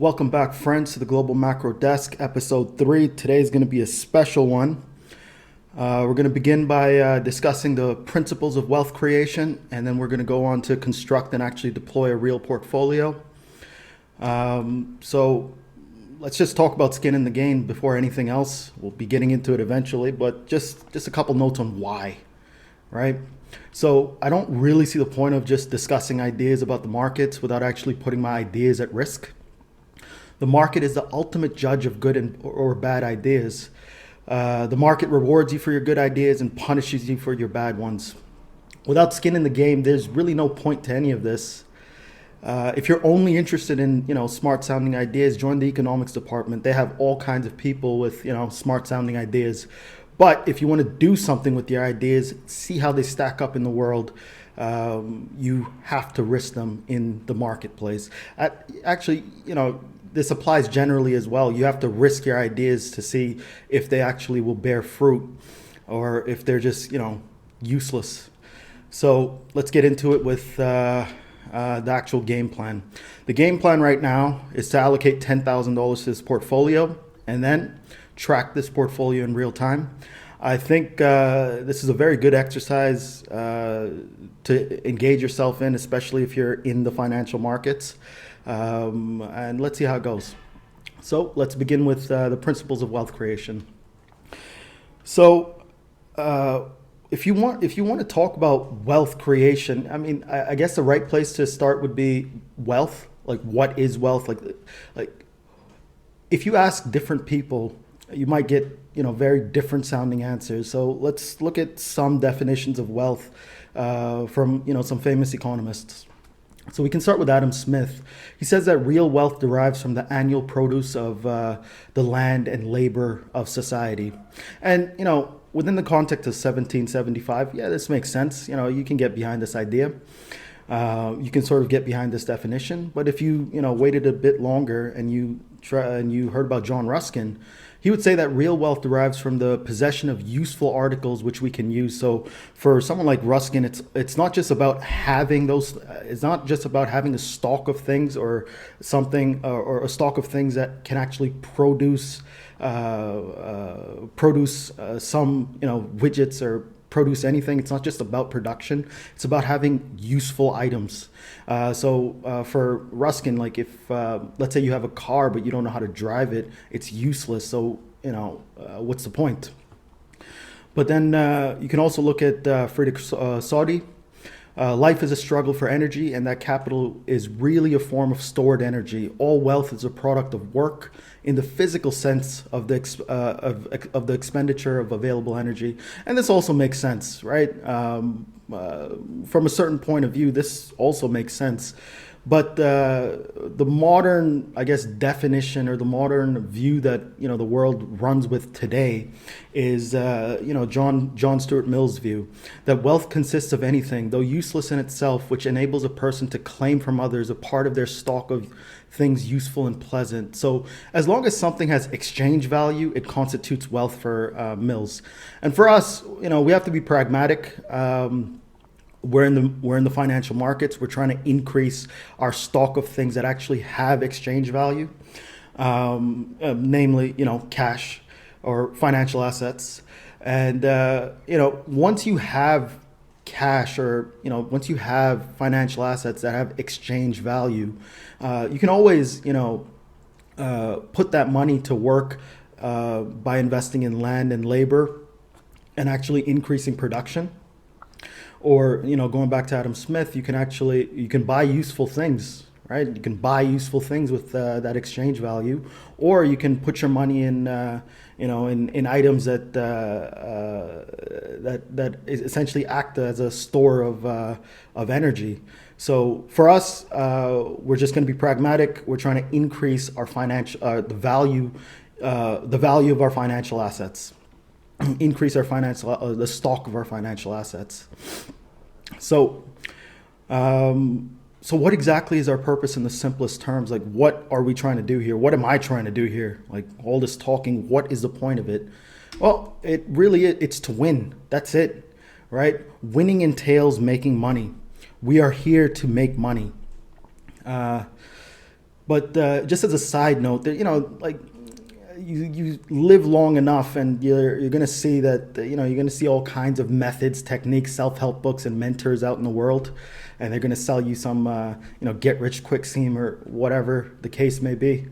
Welcome back, friends, to the Global Macro Desk, episode 3. Today is going to be a special one. We're going to begin by discussing the principles of wealth creation, and then we're going to go on to construct and actually deploy a real portfolio. So let's just talk about skin in the game before anything else. We'll be getting into it eventually, but just a couple notes on why, right? So I don't really see the point of just discussing ideas about the markets without actually putting my ideas at risk. The market is the ultimate judge of good or bad ideas. The market rewards you for your good ideas and punishes you for your bad ones. Without skin in the game, there's really no point to any of this. If you're only interested in, smart sounding ideas, join the economics department. They have all kinds of people with, smart sounding ideas. But if you want to do something with your ideas, see how they stack up in the world, you have to risk them in the marketplace. Actually, this applies generally as well. You have to risk your ideas to see if they actually will bear fruit or if they're just, useless. So let's get into it with the actual game plan. The game plan right now is to allocate $10,000 to this portfolio and then track this portfolio in real time. I think this is a very good exercise to engage yourself in, especially if you're in the financial markets. And let's see how it goes. So let's begin with the principles of wealth creation. So if you want to talk about wealth creation, I guess the right place to start would be wealth. Like, what is wealth? Like if you ask different people, you might get very different sounding answers. So let's look at some definitions of wealth from some famous economists. So we can start with Adam Smith. He says that real wealth derives from the annual produce of the land and labor of society. And, within the context of 1775, this makes sense. You can get behind this idea. You can sort of get behind this definition. But if you, waited a bit longer and you heard about John Ruskin, he would say that real wealth derives from the possession of useful articles which we can use. So for someone like Ruskin, it's not just about having those. It's not just about having a stock of things or something or a stock of things that can actually produce some widgets or produce anything. It's not just about production. It's about having useful items. So for Ruskin, like if let's say you have a car but you don't know how to drive it, it's useless. So what's the point? But then you can also look at Friedrich Soddy. Life is a struggle for energy, and that capital is really a form of stored energy. All wealth is a product of work in the physical sense of the expenditure of available energy. And this also makes sense, right? From a certain point of view, this also makes sense. But the modern, definition or the modern view that the world runs with today is John Stuart Mill's view that wealth consists of anything, though useless in itself, which enables a person to claim from others a part of their stock of things useful and pleasant. So as long as something has exchange value, it constitutes wealth for Mills. And for us, we have to be pragmatic. We're in the financial markets. We're trying to increase our stock of things that actually have exchange value, namely, cash or financial assets. And once you have cash or once you have financial assets that have exchange value, you can always put that money to work by investing in land and labor and actually increasing production. Or, going back to Adam Smith, you can buy useful things, right? You can buy useful things with that exchange value, or you can put your money in, in items that essentially act as a store of energy. So for us, we're just going to be pragmatic. We're trying to increase our the value of our financial assets. Increase our the stock of our financial assets. So what exactly is our purpose in the simplest terms? Like, what are we trying to do here? What am I trying to do here? Like, all this talking, what is the point of it? Well, it's to win. That's it, right? Winning entails making money. We are here to make money. But just as a side note, that like you live long enough, and you're going to see that you're going to see all kinds of methods, techniques, self-help books, and mentors out in the world, and they're going to sell you some get rich quick scheme or whatever the case may be.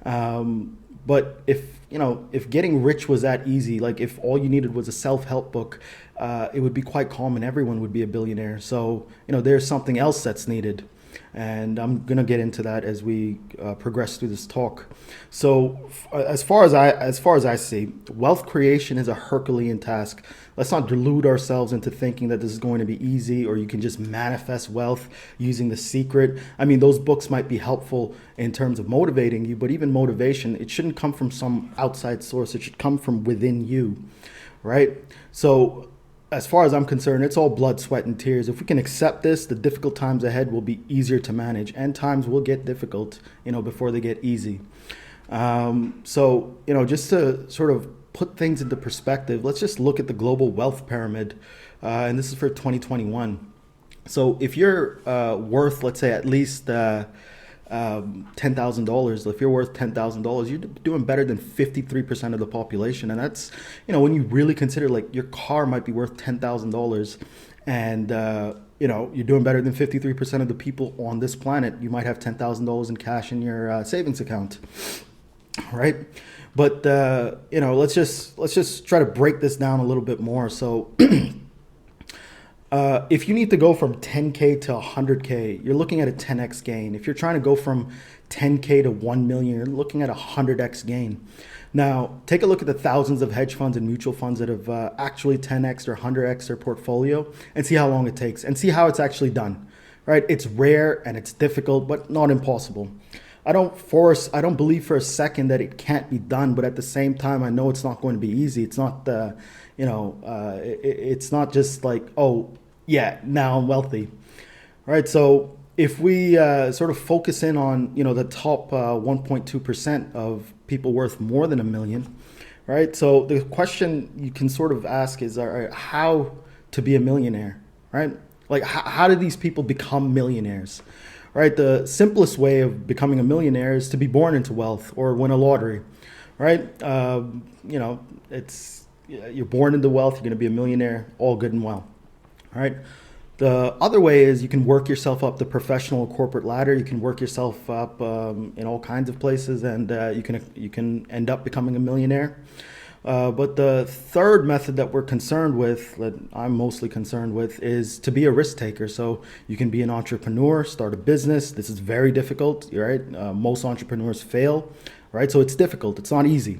But if getting rich was that easy, like if all you needed was a self-help book, it would be quite common. Everyone would be a billionaire. So there's something else that's needed. And I'm going to get into that as we progress through this talk. So as far as I see, wealth creation is a Herculean task. Let's not delude ourselves into thinking that this is going to be easy, or you can just manifest wealth using The Secret. I mean, those books might be helpful in terms of motivating you, but even motivation, it shouldn't come from some outside source. It should come from within you, right? So as far as I'm concerned, it's all blood, sweat, and tears. If we can accept this, the difficult times ahead will be easier to manage, and times will get difficult, before they get easy. So just to sort of put things into perspective, let's just look at the global wealth pyramid, and this is for 2021. So if you're worth, let's say, at least $10,000. If you're worth $10,000, you're doing better than 53% of the population. And that's, when you really consider, like, your car might be worth $10,000, and you're doing better than 53% of the people on this planet. You might have $10,000 in cash in your savings account, right? But let's just try to break this down a little bit more. So if you need to go from 10K to 100K, you're looking at a 10x gain. If you're trying to go from 10K to 1 million, you're looking at a 100x gain. Now, take a look at the thousands of hedge funds and mutual funds that have actually 10x or 100x their portfolio, and see how long it takes, and see how it's actually done, right? It's rare and it's difficult, but not impossible. I don't believe for a second that it can't be done, but at the same time, I know it's not going to be easy. It's not it's not just like, oh yeah, now I'm wealthy, right? So if we sort of focus in on the top 1.2% of people worth more than $1 million, right? So the question you can sort of ask is, all right, how to be a millionaire, right? Like, how do these people become millionaires? Right, the simplest way of becoming a millionaire is to be born into wealth or win a lottery, right? You're born into wealth, you're going to be a millionaire, all good and well, all right? The other way is you can work yourself up the professional or corporate ladder. You can work yourself up in all kinds of places, and you can end up becoming a millionaire. But the third method that we're concerned with, that I'm mostly concerned with, is to be a risk taker. So you can be an entrepreneur, start a business. This is very difficult, right? Most entrepreneurs fail, right? So it's difficult. It's not easy.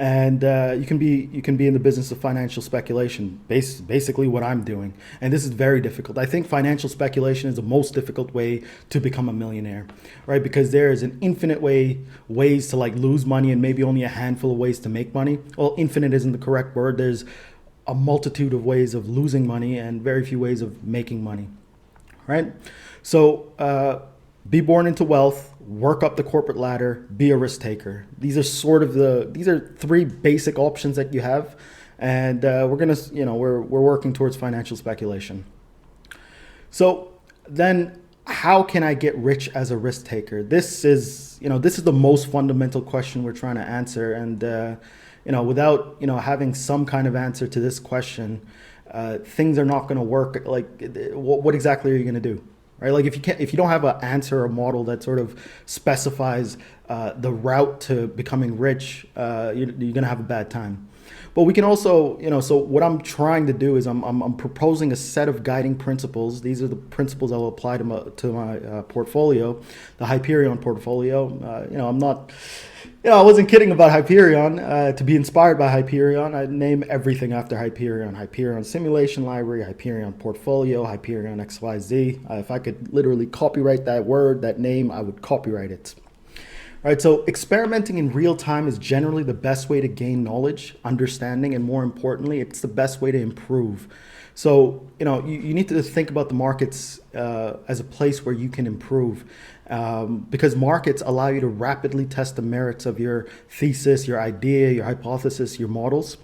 And you can be in the business of financial speculation, basically what I'm doing. And this is very difficult. I think financial speculation is the most difficult way to become a millionaire, right? Because there is an infinite ways to like lose money, and maybe only a handful of ways to make money. Well, infinite isn't the correct word. There's a multitude of ways of losing money and very few ways of making money, right? So be born into wealth, work up the corporate ladder, be a risk taker. These are three basic options that you have, and we're working towards financial speculation. So then, how can I get rich as a risk taker? This is the most fundamental question we're trying to answer, and without having some kind of answer to this question, things are not going to work. Like, what exactly are you going to do? Right, like if you don't have an answer or a model that sort of specifies the route to becoming rich, you're gonna have a bad time. But we can also, so what I'm trying to do is I'm proposing a set of guiding principles. These are the principles I'll apply to my portfolio, the Hyperion Portfolio. I'm not. I wasn't kidding about Hyperion. To be inspired by Hyperion, I name everything after Hyperion. Hyperion Simulation Library, Hyperion Portfolio, Hyperion XYZ. If I could literally copyright that name, I would copyright it. All right, so experimenting in real time is generally the best way to gain knowledge, understanding, and more importantly, it's the best way to improve. So, you need to think about the markets as a place where you can improve, because markets allow you to rapidly test the merits of your thesis, your idea, your hypothesis, your models,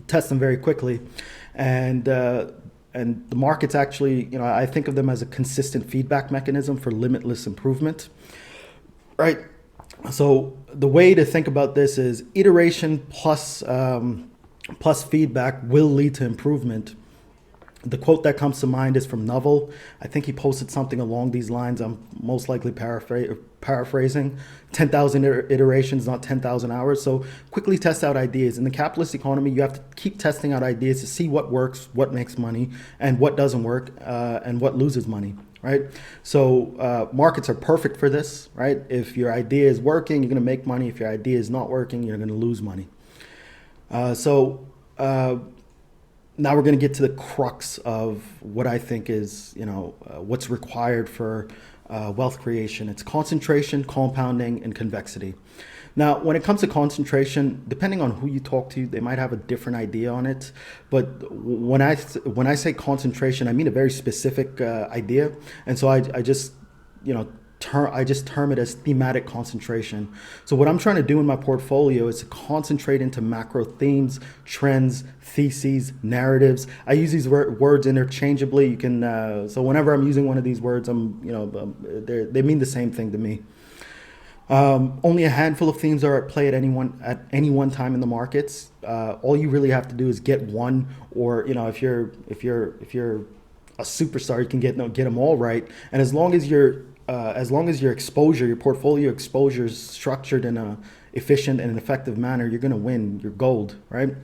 test them very quickly. And the markets actually, I think of them as a consistent feedback mechanism for limitless improvement. right? So the way to think about this is iteration plus feedback will lead to improvement. The quote that comes to mind is from Neville. I think he posted something along these lines. I'm most likely paraphrasing. 10,000 iterations, not 10,000 hours. So quickly test out ideas. In the capitalist economy, you have to keep testing out ideas to see what works, what makes money, and what doesn't work, and what loses money, right? So markets are perfect for this, right? If your idea is working, you're going to make money. If your idea is not working, you're going to lose money. Now we're going to get to the crux of what I think is, what's required for wealth creation. It's concentration, compounding, and convexity. Now, when it comes to concentration, depending on who you talk to, they might have a different idea on it. But when I say concentration, I mean a very specific idea, and so I just term it as thematic concentration. So what I'm trying to do in my portfolio is to concentrate into macro themes, trends, theses, narratives. I use these words interchangeably. You can so whenever I'm using one of these words, they mean the same thing to me. Only a handful of themes are at play at any one time in the markets. All you really have to do is get one, or if you're a superstar, you can get them all right. And as long as your exposure, your portfolio exposure is structured in a efficient and an effective manner, you're going to win. You're gold, right?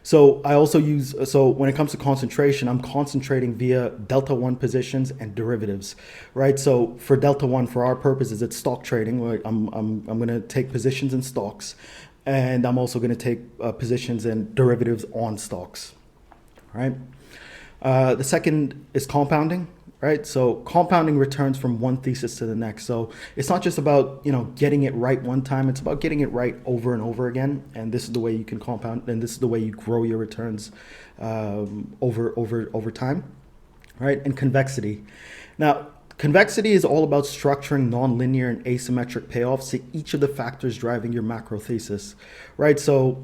So when it comes to concentration, I'm concentrating via delta one positions and derivatives, right? So for delta one, for our purposes, it's stock trading. I'm going to take positions in stocks, and I'm also going to take positions in derivatives on stocks, right? The second is compounding. Right, so compounding returns from one thesis to the next. So it's not just about getting it right one time. It's about getting it right over and over again. And this is the way you can compound, and this is the way you grow your returns over time. Right, and convexity. Now, convexity is all about structuring nonlinear and asymmetric payoffs to each of the factors driving your macro thesis. Right, so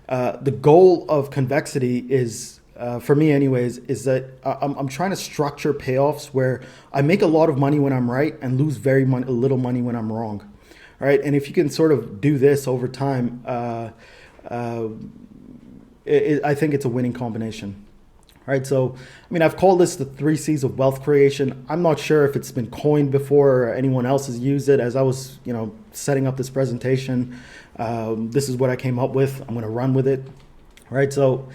the goal of convexity is, for me anyways, is that I'm trying to structure payoffs where I make a lot of money when I'm right and lose very little money when I'm wrong, right? And if you can sort of do this over time, I think it's a winning combination, right? So, I've called this the 3 C's of wealth creation. I'm not sure if it's been coined before or anyone else has used it. As I was, setting up this presentation, this is what I came up with. I'm going to run with it, right? So,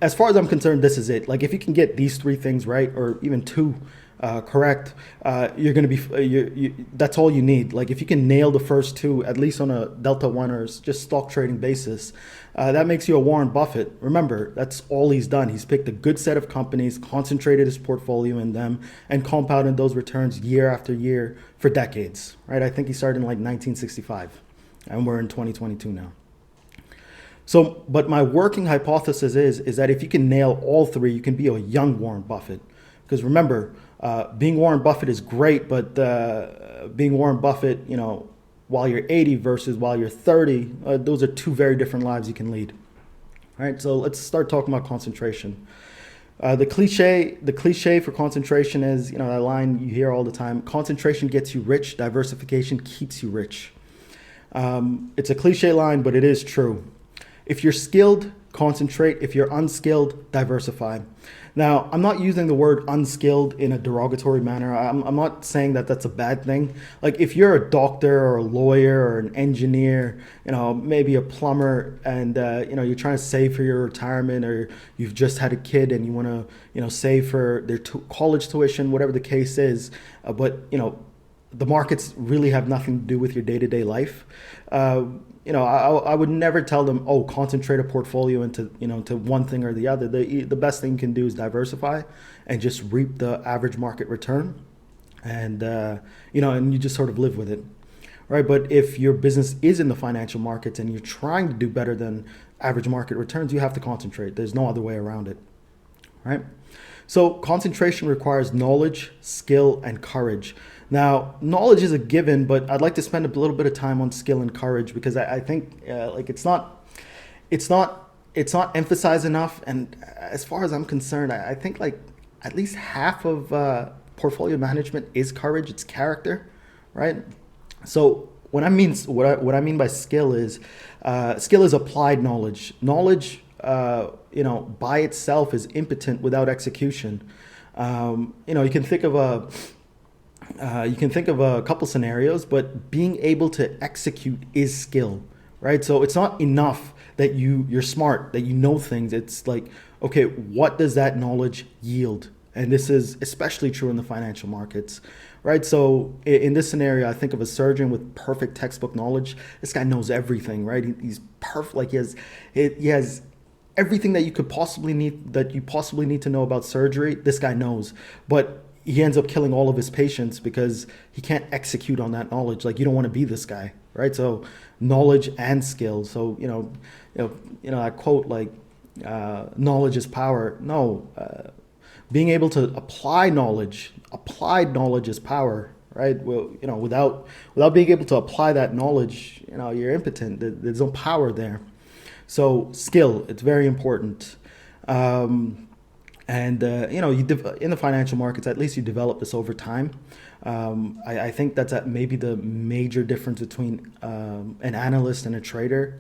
as far as I'm concerned, this is it. Like, if you can get these 3 things right, or even 2 correct, you're going to be, that's all you need. Like, if you can nail the first 2, at least on a delta one or just stock trading basis, that makes you a Warren Buffett. Remember, that's all he's done. He's picked a good set of companies, concentrated his portfolio in them, and compounded those returns year after year for decades, right? I think he started in like 1965, and we're in 2022 now. So, but my working hypothesis is that if you can nail all 3, you can be a young Warren Buffett. Because remember, being Warren Buffett is great, but being Warren Buffett, while you're 80 versus while you're 30, those are 2 very different lives you can lead. All right, so let's start talking about concentration. The cliche for concentration is, that line you hear all the time: concentration gets you rich, diversification keeps you rich. It's a cliche line, but it is true. If you're skilled, concentrate. If you're unskilled, diversify. Now, I'm not using the word unskilled in a derogatory manner. I'm not saying that that's a bad thing. Like, if you're a doctor or a lawyer or an engineer, maybe a plumber, and you're trying to save for your retirement, or you've just had a kid and you want to save for their college tuition, whatever the case is, but the markets really have nothing to do with your day-to-day life. I would never tell them, concentrate a portfolio into to one thing or the other. The best thing you can do is diversify and just reap the average market return, and and you just sort of live with it, right? But if your business is in the financial markets and you're trying to do better than average market returns, you have to concentrate. There's no other way around it, right? So concentration requires knowledge, skill, and courage. Now, knowledge is a given, but I'd like to spend a little bit of time on skill and courage, because I think it's not emphasized enough. And as far as I'm concerned, I think like at least half of portfolio management is courage. It's character, right? So what I mean by skill is applied knowledge. Knowledge, by itself is impotent without execution. You can think of a couple scenarios, but being able to execute is skill, right? So it's not enough that you're smart, that you know things. It's like, okay, what does that knowledge yield? And this is especially true in the financial markets, right? So in this scenario, I think of a surgeon with perfect textbook knowledge. This guy knows everything, right? He's perfect. Like he has everything that you possibly need to know about surgery. This guy knows, but he ends up killing all of his patients because he can't execute on that knowledge. Like, you don't want to be this guy, right? So knowledge and skill. So that quote, like, knowledge is power. No, being able to applied knowledge is power, right? Well, without being able to apply that knowledge, you're impotent. There's no power there. So skill, it's very important. And in the financial markets, at least you develop this over time. I think that's maybe the major difference between an analyst and a trader.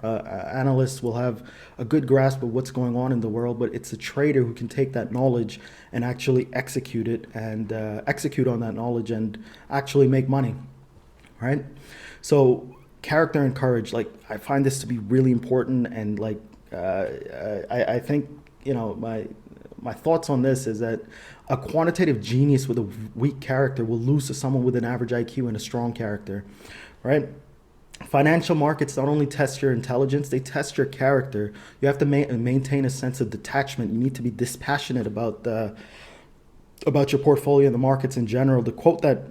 Analysts will have a good grasp of what's going on in the world, but it's a trader who can take that knowledge and actually execute it, and execute on that knowledge and actually make money, right? So character and courage, like, I find this to be really important. And like, I think, my thoughts on this is that a quantitative genius with a weak character will lose to someone with an average IQ and a strong character, right? Financial markets not only test your intelligence, they test your character. You have to maintain a sense of detachment. You need to be dispassionate about your portfolio and the markets in general. The quote that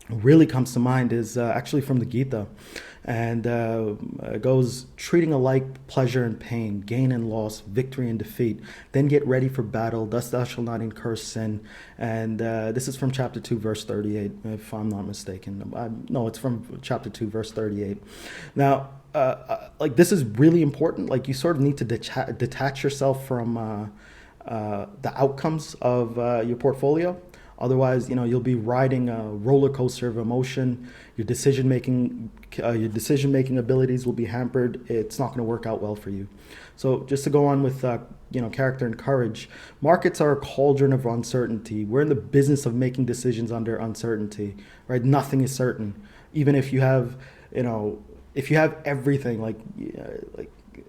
really comes to mind is actually from the Gita, and it goes, treating alike pleasure and pain, gain and loss, victory and defeat, then get ready for battle, thus thou shalt not incur sin. And this is from chapter 2 verse 38, if I'm not mistaken. No, it's from chapter 2 verse 38. Now, like, this is really important. Like, you sort of need to detach yourself from the outcomes of your portfolio. Otherwise, you'll be riding a roller coaster of emotion. Your decision making abilities will be hampered. It's not going to work out well for you. So, just to go on with character and courage, markets are a cauldron of uncertainty. We're in the business of making decisions under uncertainty, right? Nothing is certain. Even if you have everything, like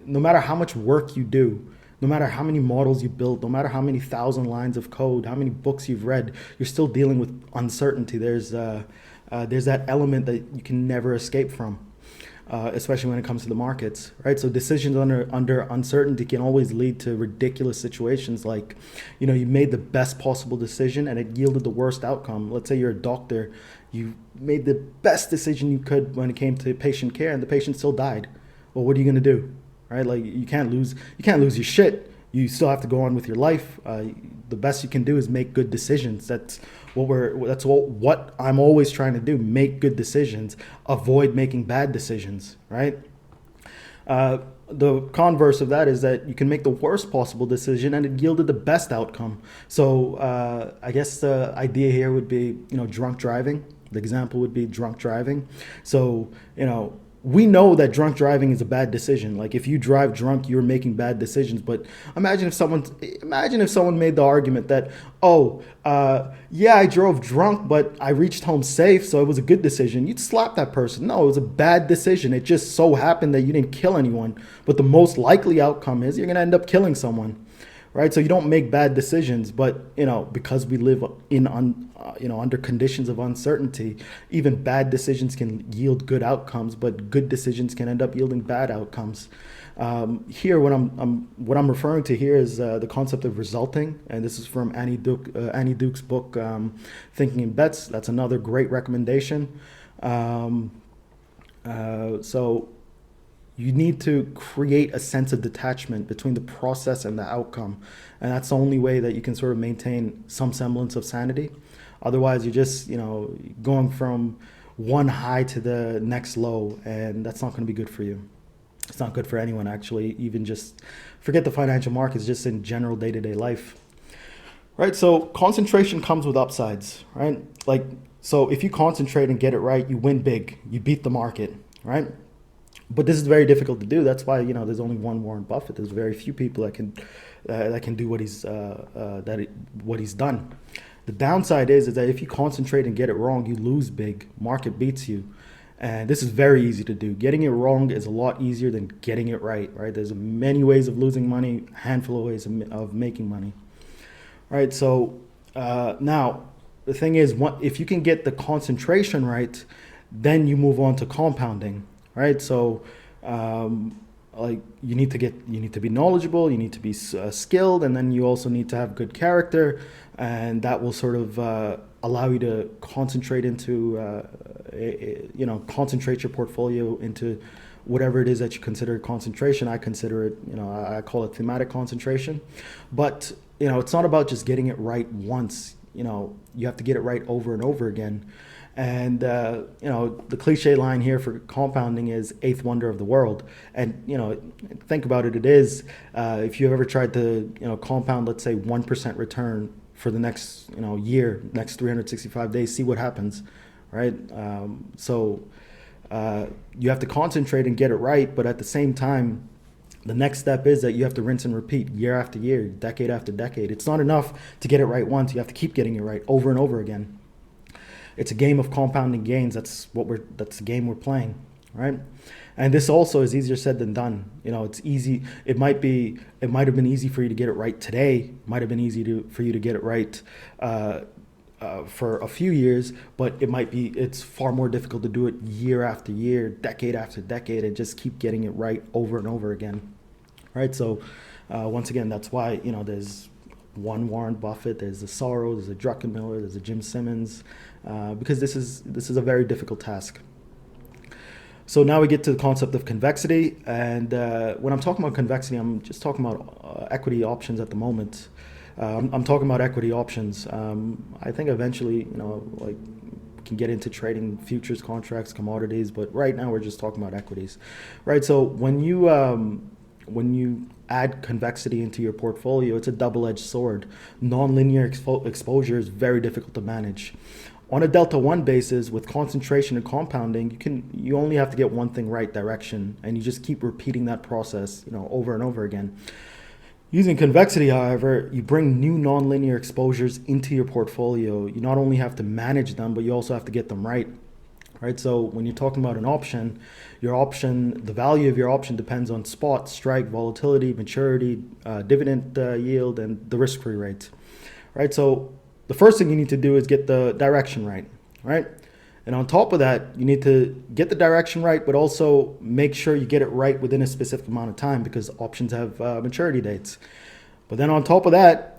no matter how much work you do, no matter how many models you build, no matter how many thousand lines of code, how many books you've read, you're still dealing with uncertainty. There's that element that you can never escape from, especially when it comes to the markets, right? So decisions under uncertainty can always lead to ridiculous situations. Like, you made the best possible decision and it yielded the worst outcome. Let's say you're a doctor, you made the best decision you could when it came to patient care, and the patient still died. Well, what are you going to do? Right? Like, you can't lose your shit. You still have to go on with your life. The best you can do is make good decisions. That's what I'm always trying to do. Make good decisions. Avoid making bad decisions, right? The converse of that is that you can make the worst possible decision and it yielded the best outcome. So I guess the idea here would be, drunk driving. The example would be drunk driving. So, we know that drunk driving is a bad decision. Like, if you drive drunk, you're making bad decisions. But imagine if someone made the argument that, yeah, I drove drunk, but I reached home safe, so it was a good decision. You'd slap that person. No, it was a bad decision. It just so happened that you didn't kill anyone. But the most likely outcome is you're going to end up killing someone. Right, so you don't make bad decisions, but because we live under conditions of uncertainty, even bad decisions can yield good outcomes, but good decisions can end up yielding bad outcomes. Here, what I'm referring to here is the concept of resulting, and this is from Annie Duke's book, Thinking in Bets. That's another great recommendation. So you need to create a sense of detachment between the process and the outcome. And that's the only way that you can sort of maintain some semblance of sanity. Otherwise, you're just, going from one high to the next low, and that's not going to be good for you. It's not good for anyone, actually. Even just forget the financial markets, just in general day-to-day life. Right, so concentration comes with upsides, right? Like, So if you concentrate and get it right, you win big. You beat the market, right? But this is very difficult to do. That's why there's only one Warren Buffett. There's very few people that can do what he's done. The downside is that if you concentrate and get it wrong, you lose big. Market beats you. And this is very easy to do. Getting it wrong is a lot easier than getting it right, right? There's many ways of losing money, a handful of ways of making money, right? So now, the thing is, if you can get the concentration right, then you move on to compounding, right? So like you need to be knowledgeable, you need to be skilled, and then you also need to have good character, and that will sort of allow you to concentrate concentrate your portfolio into whatever it is that you consider concentration. I consider it, I call it thematic concentration. But it's not about just getting it right once. You have to get it right over and over again. And the cliche line here for compounding is eighth wonder of the world. And think about it. It is. If you've ever tried to compound, let's say 1% return for the next year, next 365 days, see what happens, right? So you have to concentrate and get it right, but at the same time, the next step is that you have to rinse and repeat year after year, decade after decade. It's not enough to get it right once. You have to keep getting it right over and over again. It's a game of compounding gains. That's the game we're playing, right? And this also is easier said than done. It's easy. It might have been easy for you to get it right today. It might have been easy for you to get it right for a few years, but it's far more difficult to do it year after year, decade after decade, and just keep getting it right over and over again, right? So once again, that's why there's one Warren Buffett, there's a Soros, there's a Druckenmiller, there's a Jim Simmons, because this is a very difficult task. So now we get to the concept of convexity, and when I'm talking about convexity, I'm just talking about equity options at the moment. I'm talking about equity options. I think eventually, we can get into trading futures contracts, commodities, but right now we're just talking about equities, right? So when you add convexity into your portfolio, it's a double-edged sword. Non-linear exposure is very difficult to manage. On a delta one basis, with concentration and compounding, you only have to get one thing right, direction, and you just keep repeating that process, over and over again. Using convexity, however, you bring new nonlinear exposures into your portfolio. You not only have to manage them, but you also have to get them right. Right. So when you're talking about an option, the value of your option depends on spot, strike, volatility, maturity, dividend yield, and the risk-free rate. Right. So the first thing you need to do is get the direction right. Right. And on top of that, you need to get the direction right, but also make sure you get it right within a specific amount of time, because options have maturity dates. But then on top of that,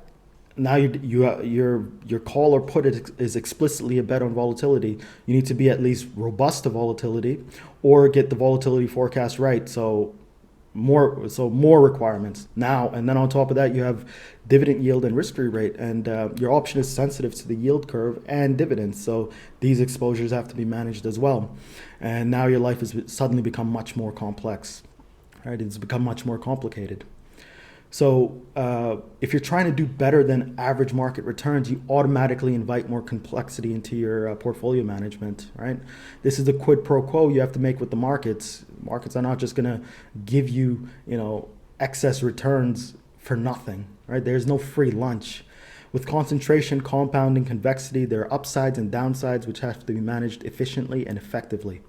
now your call or put is explicitly a bet on volatility. You need to be at least robust to volatility, or get the volatility forecast right. So more requirements now. And then on top of that, you have dividend yield and risk-free rate, and your option is sensitive to the yield curve and dividends. So these exposures have to be managed as well. And now your life has suddenly become much more complex, right? It's become much more complicated. So if you're trying to do better than average market returns, you automatically invite more complexity into your portfolio management, right? This is the quid pro quo you have to make with the markets. Markets are not just going to give you, excess returns for nothing, right? There's no free lunch. With concentration, compounding, convexity, there are upsides and downsides which have to be managed efficiently and effectively.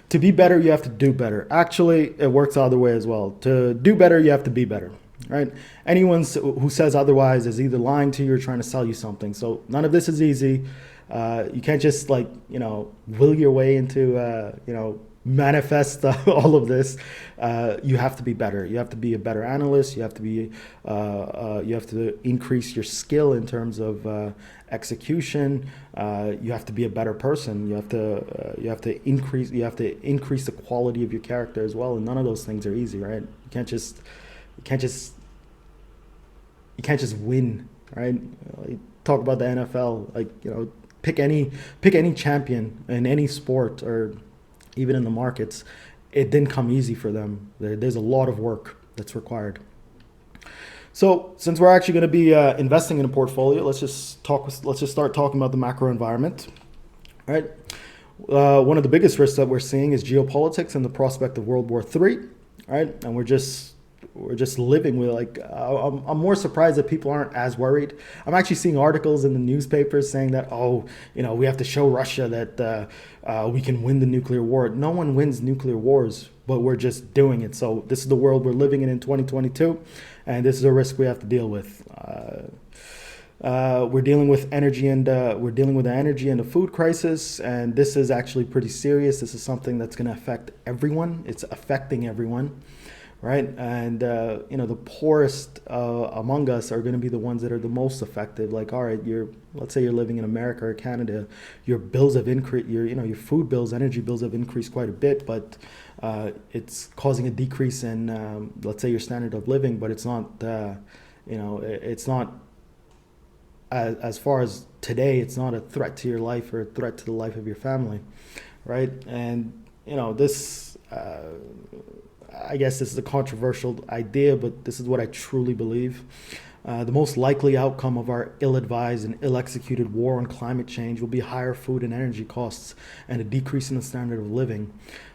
To be better, you have to do better. Actually, it works the other way as well. To do better, you have to be better. Right? Anyone who says otherwise is either lying to you or trying to sell you something. So none of this is easy. You can't just will your way into manifest all of this. You have to be better. You have to be a better analyst. You have to increase your skill in terms of execution. You have to be a better person. You have to increase the quality of your character as well. And none of those things are easy, right? You can't just win, right? Talk about the NFL, pick any champion in any sport or even in the markets. It didn't come easy for them. There's a lot of work that's required. So since we're actually going to be investing in a portfolio, let's just start talking about the macro environment, right? One of the biggest risks that we're seeing is geopolitics and the prospect of World War III, right? And we're just living with like I'm more surprised that people aren't as worried. I'm actually seeing articles in the newspapers saying that we have to show Russia that we can win the nuclear war. No one wins nuclear wars, but we're just doing it. So this is the world we're living in 2022, and this is a risk we have to deal with. We're dealing with energy and we're dealing with the energy and the food crisis, and this is actually pretty serious. This is something that's going to affect everyone. It's affecting everyone, right? And the poorest among us are going to be the ones that are the most affected. Like, all right, let's say you're living in America or Canada, your bills have increased. Your food bills, energy bills have increased quite a bit, but it's causing a decrease in let's say your standard of living. But it's not. It's not. As far as today, it's not a threat to your life or a threat to the life of your family, right? And this, I guess this is a controversial idea, but this is what I truly believe. The most likely outcome of our ill-advised and ill-executed war on climate change will be higher food and energy costs and a decrease in the standard of living.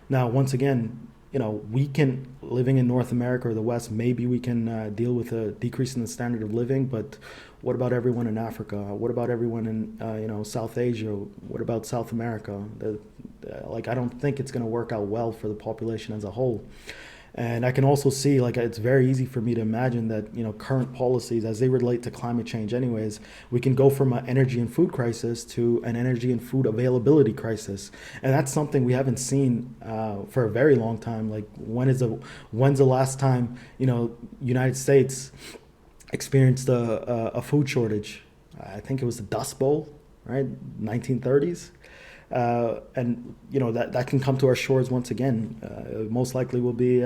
Now, once again, we can, living in North America or the West, maybe we can deal with a decrease in the standard of living, but what about everyone in Africa? What about everyone in, South Asia? What about South America? I don't think it's going to work out well for the population as a whole. And I can also see, it's very easy for me to imagine that, current policies, as they relate to climate change anyways, we can go from an energy and food crisis to an energy and food availability crisis. And that's something we haven't seen for a very long time. Like, when's the last time, United States experienced a food shortage? I think it was the Dust Bowl, right? 1930s. And that can come to our shores once again. Most likely will be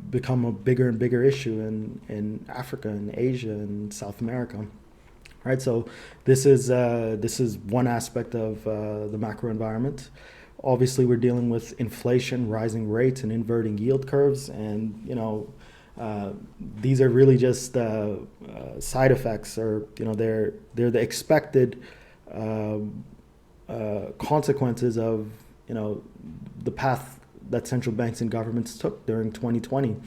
become a bigger and bigger issue in Africa and Asia and South America. Right. So this is one aspect of the macro environment. Obviously, we're dealing with inflation, rising rates, and inverting yield curves, and these are really just side effects, or they're the expected consequences of the path that central banks and governments took during 2020,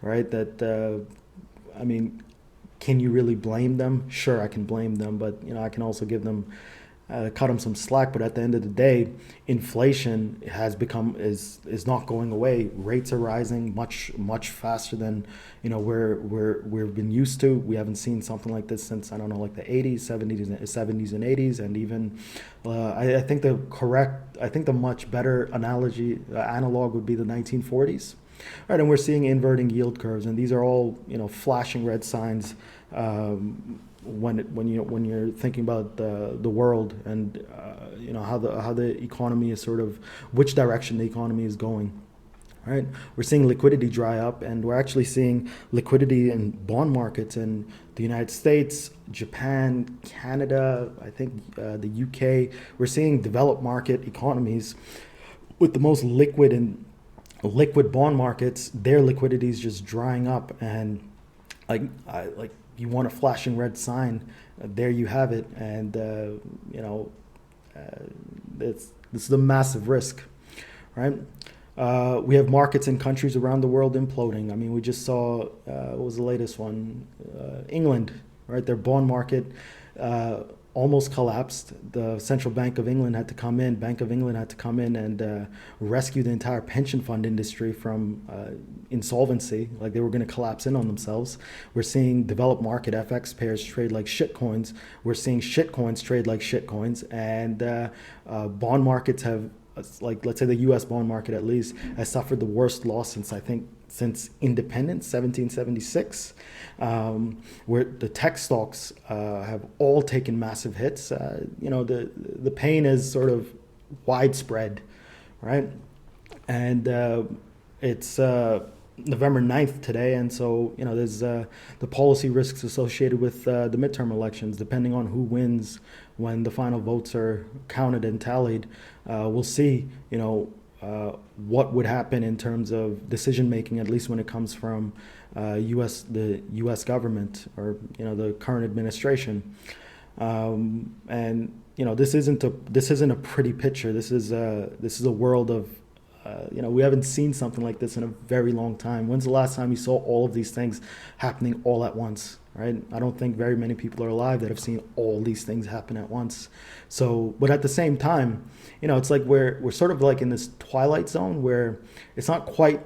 right? That can you really blame them? Sure, I can blame them, but I can also cut them some slack. But at the end of the day, inflation is not going away. Rates are rising much faster than we've been used to. We haven't seen something like this since, I don't know, like the 80s, 70s and 80s, and even I think the much better analog would be the 1940s. Right, and we're seeing inverting yield curves, and these are all flashing red signs when you're thinking about the world and how the economy is which direction the economy is going. Right, we're seeing liquidity dry up, and we're actually seeing liquidity in bond markets in the United States, Japan, Canada, I think the UK. We're seeing developed market economies with the most liquid bond markets. Their liquidity is just drying up, and you want a flashing red sign, there you have it. And this is a massive risk, right? We have markets in countries around the world imploding. I mean, we just saw, what was the latest one? England, right? Their bond market almost collapsed. The Central Bank of England had to come in, and rescue the entire pension fund industry from insolvency. Like, they were going to collapse in on themselves. We're seeing developed market FX pairs trade like shitcoins. We're seeing shitcoins trade like shitcoins. And bond markets have, let's say the U.S. bond market at least, has suffered the worst loss since independence, 1776, where the tech stocks have all taken massive hits. The pain is sort of widespread, right? And it's November 9th today, and so there's the policy risks associated with the midterm elections. Depending on who wins when the final votes are counted and tallied, we'll see what would happen in terms of decision making, at least when it comes from the U.S. government, or the current administration. And this isn't a pretty picture. This is a world of we haven't seen something like this in a very long time. When's the last time you saw all of these things happening all at once, right? I don't think very many people are alive that have seen all these things happen at once. So, but at the same time, it's like we're sort of like in this twilight zone where it's not quite,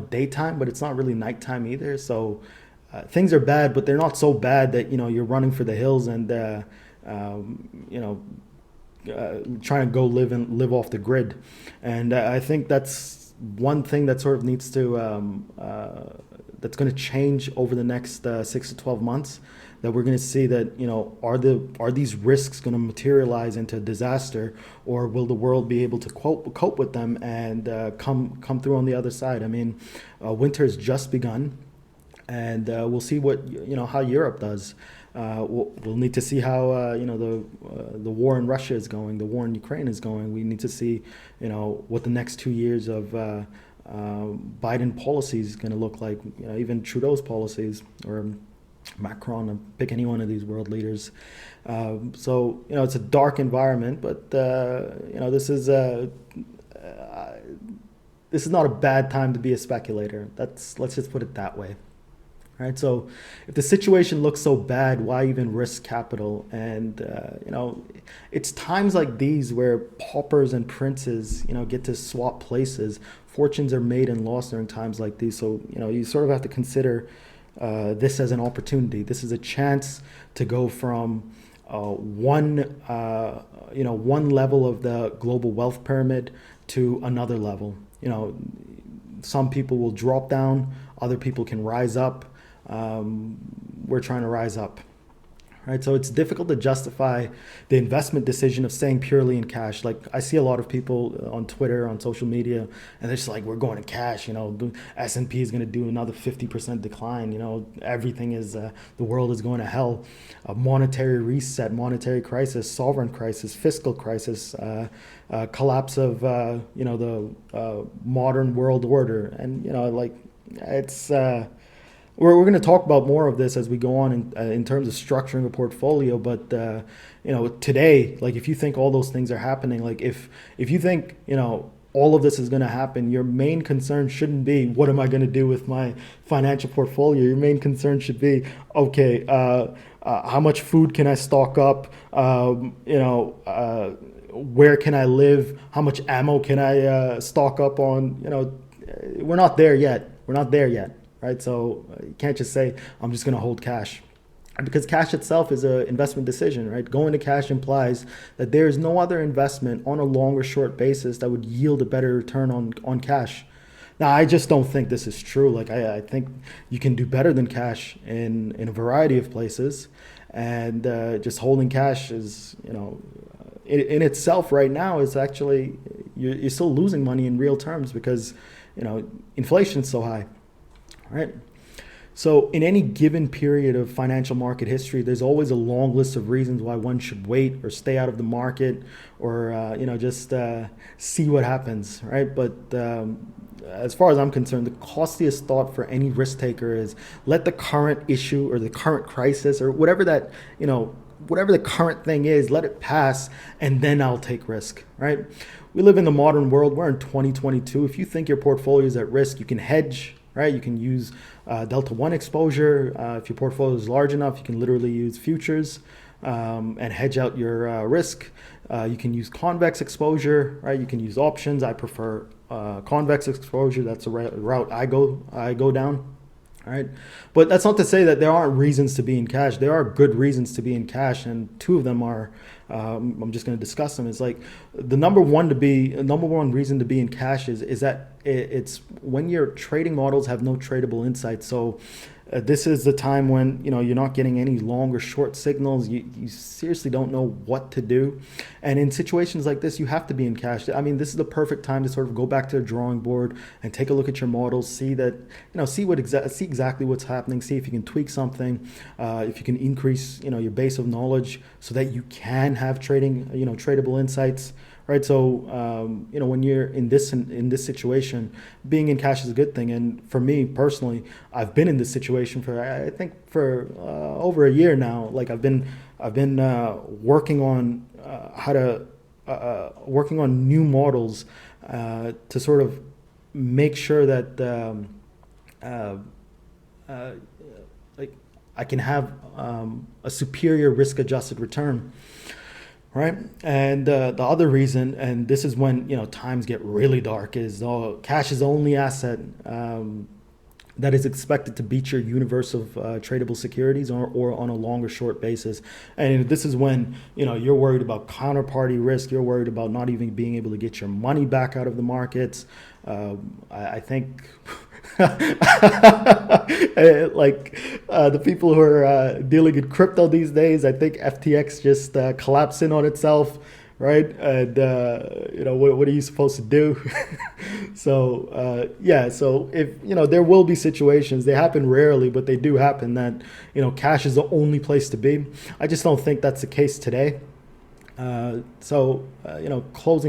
daytime, but it's not really nighttime either. So things are bad, but they're not so bad that, you're running for the hills and, you know, trying to go live off the grid. And I think that's one thing that sort of needs to that's going to change over the next 6 to 12 months. That we're going to see that are these risks going to materialize into disaster, or will the world be able to cope with them and come through on the other side? I mean, winter has just begun, and we'll see what how Europe does. We'll need to see how the war in Russia is going, the war in Ukraine is going. We need to see what the next 2 years of Biden policies is going to look like. Even Trudeau's policies, or Macron, pick any one of these world leaders. So it's a dark environment, but this is not a bad time to be a speculator. Let's just put it that way. Right. So if the situation looks so bad, why even risk capital? And, it's times like these where paupers and princes, get to swap places. Fortunes are made and lost during times like these. So, you sort of have to consider this as an opportunity. This is a chance to go from one level of the global wealth pyramid to another level. Some people will drop down, other people can rise up. We're trying to rise up, right? So it's difficult to justify the investment decision of staying purely in cash. Like, I see a lot of people on Twitter, on social media, and they're just like, we're going to cash. The S&P is going to do another 50% decline. Everything is, the world is going to hell. A monetary reset, monetary crisis, sovereign crisis, fiscal crisis, collapse of, the modern world order. And, it's... We're going to talk about more of this as we go on in terms of structuring a portfolio. But, today, like, if you think all those things are happening, like if you think, all of this is going to happen, your main concern shouldn't be, what am I going to do with my financial portfolio? Your main concern should be, okay, how much food can I stock up? Where can I live? How much ammo can I stock up on? We're not there yet. Right? So you can't just say, I'm just going to hold cash. Because cash itself is an investment decision, right? Going to cash implies that there is no other investment on a long or short basis that would yield a better return on cash. Now, I just don't think this is true. Like, I think you can do better than cash in a variety of places. And just holding cash is, in itself right now is actually, you're still losing money in real terms because, inflation is so high. Right. So in any given period of financial market history, there's always a long list of reasons why one should wait or stay out of the market or, just see what happens. Right. But as far as I'm concerned, the costliest thought for any risk taker is let the current issue or the current crisis or whatever that, whatever the current thing is, let it pass, and then I'll take risk. Right. We live in the modern world. We're in 2022. If you think your portfolio is at risk, you can hedge. Right, you can use Delta 1 exposure. If your portfolio is large enough, you can literally use futures and hedge out your risk. You can use convex exposure. Right, you can use options. I prefer convex exposure. That's the route I go down. All right, but that's not to say that there aren't reasons to be in cash. There are good reasons to be in cash, and two of them are. I'm just going to discuss them. It's like the number one reason to be in cash is that it's when your trading models have no tradable insights. So this is the time when you're not getting any long or short signals. You seriously don't know what to do, and in situations like this, you have to be in cash. I mean, this is the perfect time to sort of go back to the drawing board and take a look at your models, see that see exactly what's happening, see if you can tweak something, if you can increase your base of knowledge so that you can have tradable insights. Right, so when you're in this situation, being in cash is a good thing. And for me personally, I've been in this situation for over a year now. Like I've been working on working on new models to sort of make sure that like I can have a superior risk-adjusted return, right? And the other reason, and this is when times get really dark, is cash is the only asset that is expected to beat your universe of tradable securities or on a long or short basis. And this is when you're worried about counterparty risk, you're worried about not even being able to get your money back out of the markets. I think the people who are dealing in crypto these days, I think FTX just collapsed in on itself, right? And what are you supposed to do? So if there will be situations, they happen rarely, but they do happen, that cash is the only place to be. I just don't think that's the case today. Closing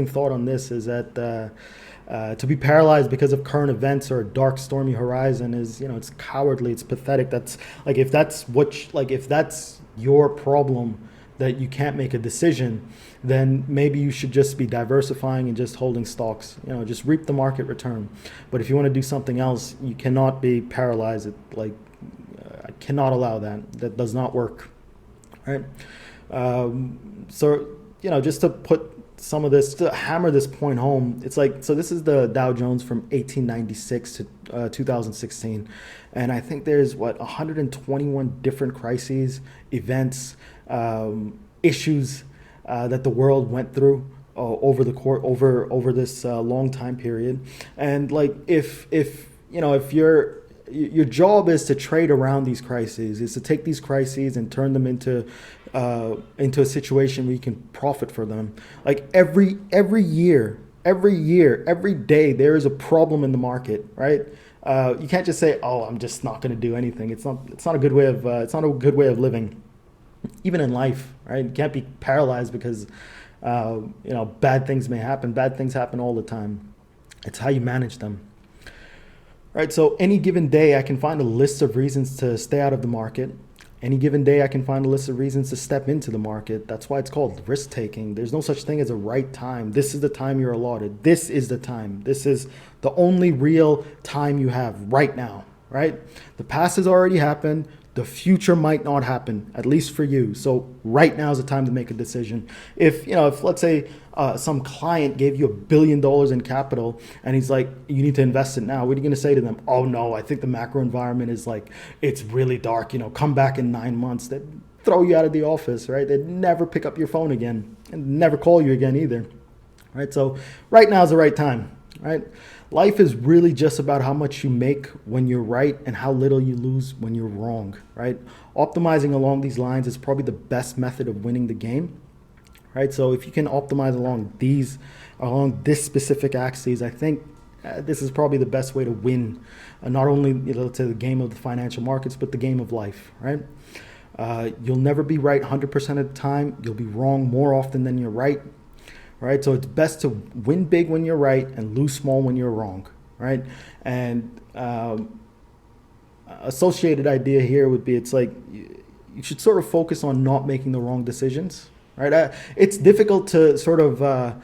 thought on this is that to be paralyzed because of current events or a dark, stormy horizon is, it's cowardly, it's pathetic. That's like, if that's if that's your problem, that you can't make a decision, then maybe you should just be diversifying and just holding stocks. Just reap the market return. But if you want to do something else, you cannot be paralyzed. I cannot allow that. That does not work. Right? Just to put some of this, to hammer this point home, it's like, so this is the Dow Jones from 1896 to 2016. And I think there's 121 different crises, events, issues that the world went through over this long time period. And if your job is to trade around these crises, is to take these crises and turn them into a situation where you can profit for them. Like every year, every day, there is a problem in the market, right? You can't just say, "Oh, I'm just not going to do anything." It's not a good way of living. Even in life, right? You can't be paralyzed because bad things may happen. Bad things happen all the time. It's how you manage them. Right, so any given day, I can find a list of reasons to stay out of the market. Any given day, I can find a list of reasons to step into the market. That's why it's called risk taking. There's no such thing as a right time. This is the time you're allotted. This is the time. This is the only real time you have right now, right? The past has already happened. The future might not happen, at least for you. So right now is the time to make a decision. If let's say some client gave you $1 billion in capital and he's like, you need to invest it now, what are you going to say to them? Oh no, I think the macro environment is it's really dark. Come back in 9 months. They'd throw you out of the office, right? They'd never pick up your phone again and never call you again either, right? So right now is the right time, right? Life is really just about how much you make when you're right and how little you lose when you're wrong, right? Optimizing along these lines is probably the best method of winning the game, right? So if you can optimize along this specific axis, I think this is probably the best way to win, not only to the game of the financial markets, but the game of life, right? You'll never be right 100% of the time. You'll be wrong more often than you're right. Right, so it's best to win big when you're right and lose small when you're wrong, right? And associated idea here would be, it's like you should sort of focus on not making the wrong decisions, right? It's difficult to sort of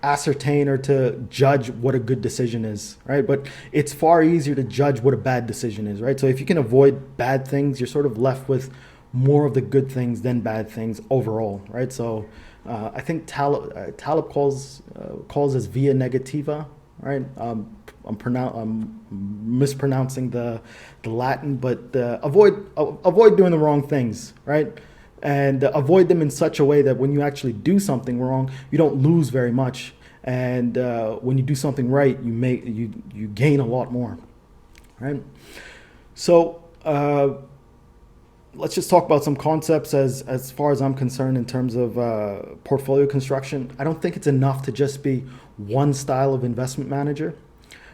ascertain or to judge what a good decision is, right? But it's far easier to judge what a bad decision is, right? So if you can avoid bad things, you're sort of left with more of the good things than bad things overall, right? So I think Taleb calls this via negativa, right? I'm mispronouncing the Latin, but avoid doing the wrong things, right? And avoid them in such a way that when you actually do something wrong, you don't lose very much, and when you do something right, you gain a lot more, right? So let's just talk about some concepts as far as I'm concerned in terms of portfolio construction. I don't think it's enough to just be one style of investment manager,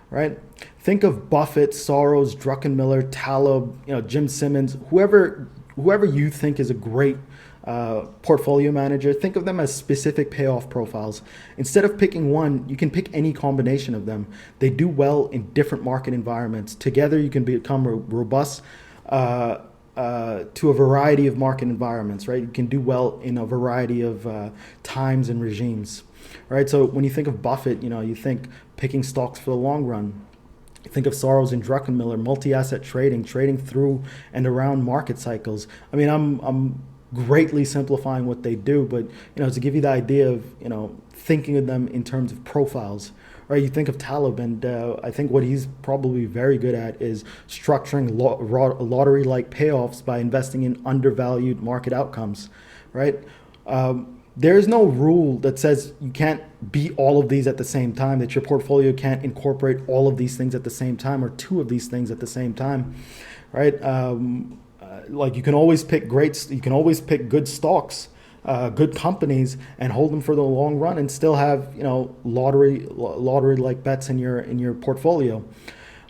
right? Think of Buffett, Soros, Druckenmiller, Taleb, Jim Simmons, whoever you think is a great portfolio manager. Think of them as specific payoff profiles. Instead of picking one, you can pick any combination of them. They do well in different market environments. Together, you can become robust to a variety of market environments, right? You can do well in a variety of times and regimes, right? So when you think of Buffett, you think picking stocks for the long run. You think of Soros and Druckenmiller, multi-asset trading, trading through and around market cycles. I mean, I'm greatly simplifying what they do, but to give you the idea of thinking of them in terms of profiles. Right, you think of Taleb, and I think what he's probably very good at is structuring lottery-like payoffs by investing in undervalued market outcomes. Right, there is no rule that says you can't be all of these at the same time. That your portfolio can't incorporate all of these things at the same time, or two of these things at the same time. Right, like you can always pick good stocks. Good companies and hold them for the long run and still have lottery like bets in your portfolio.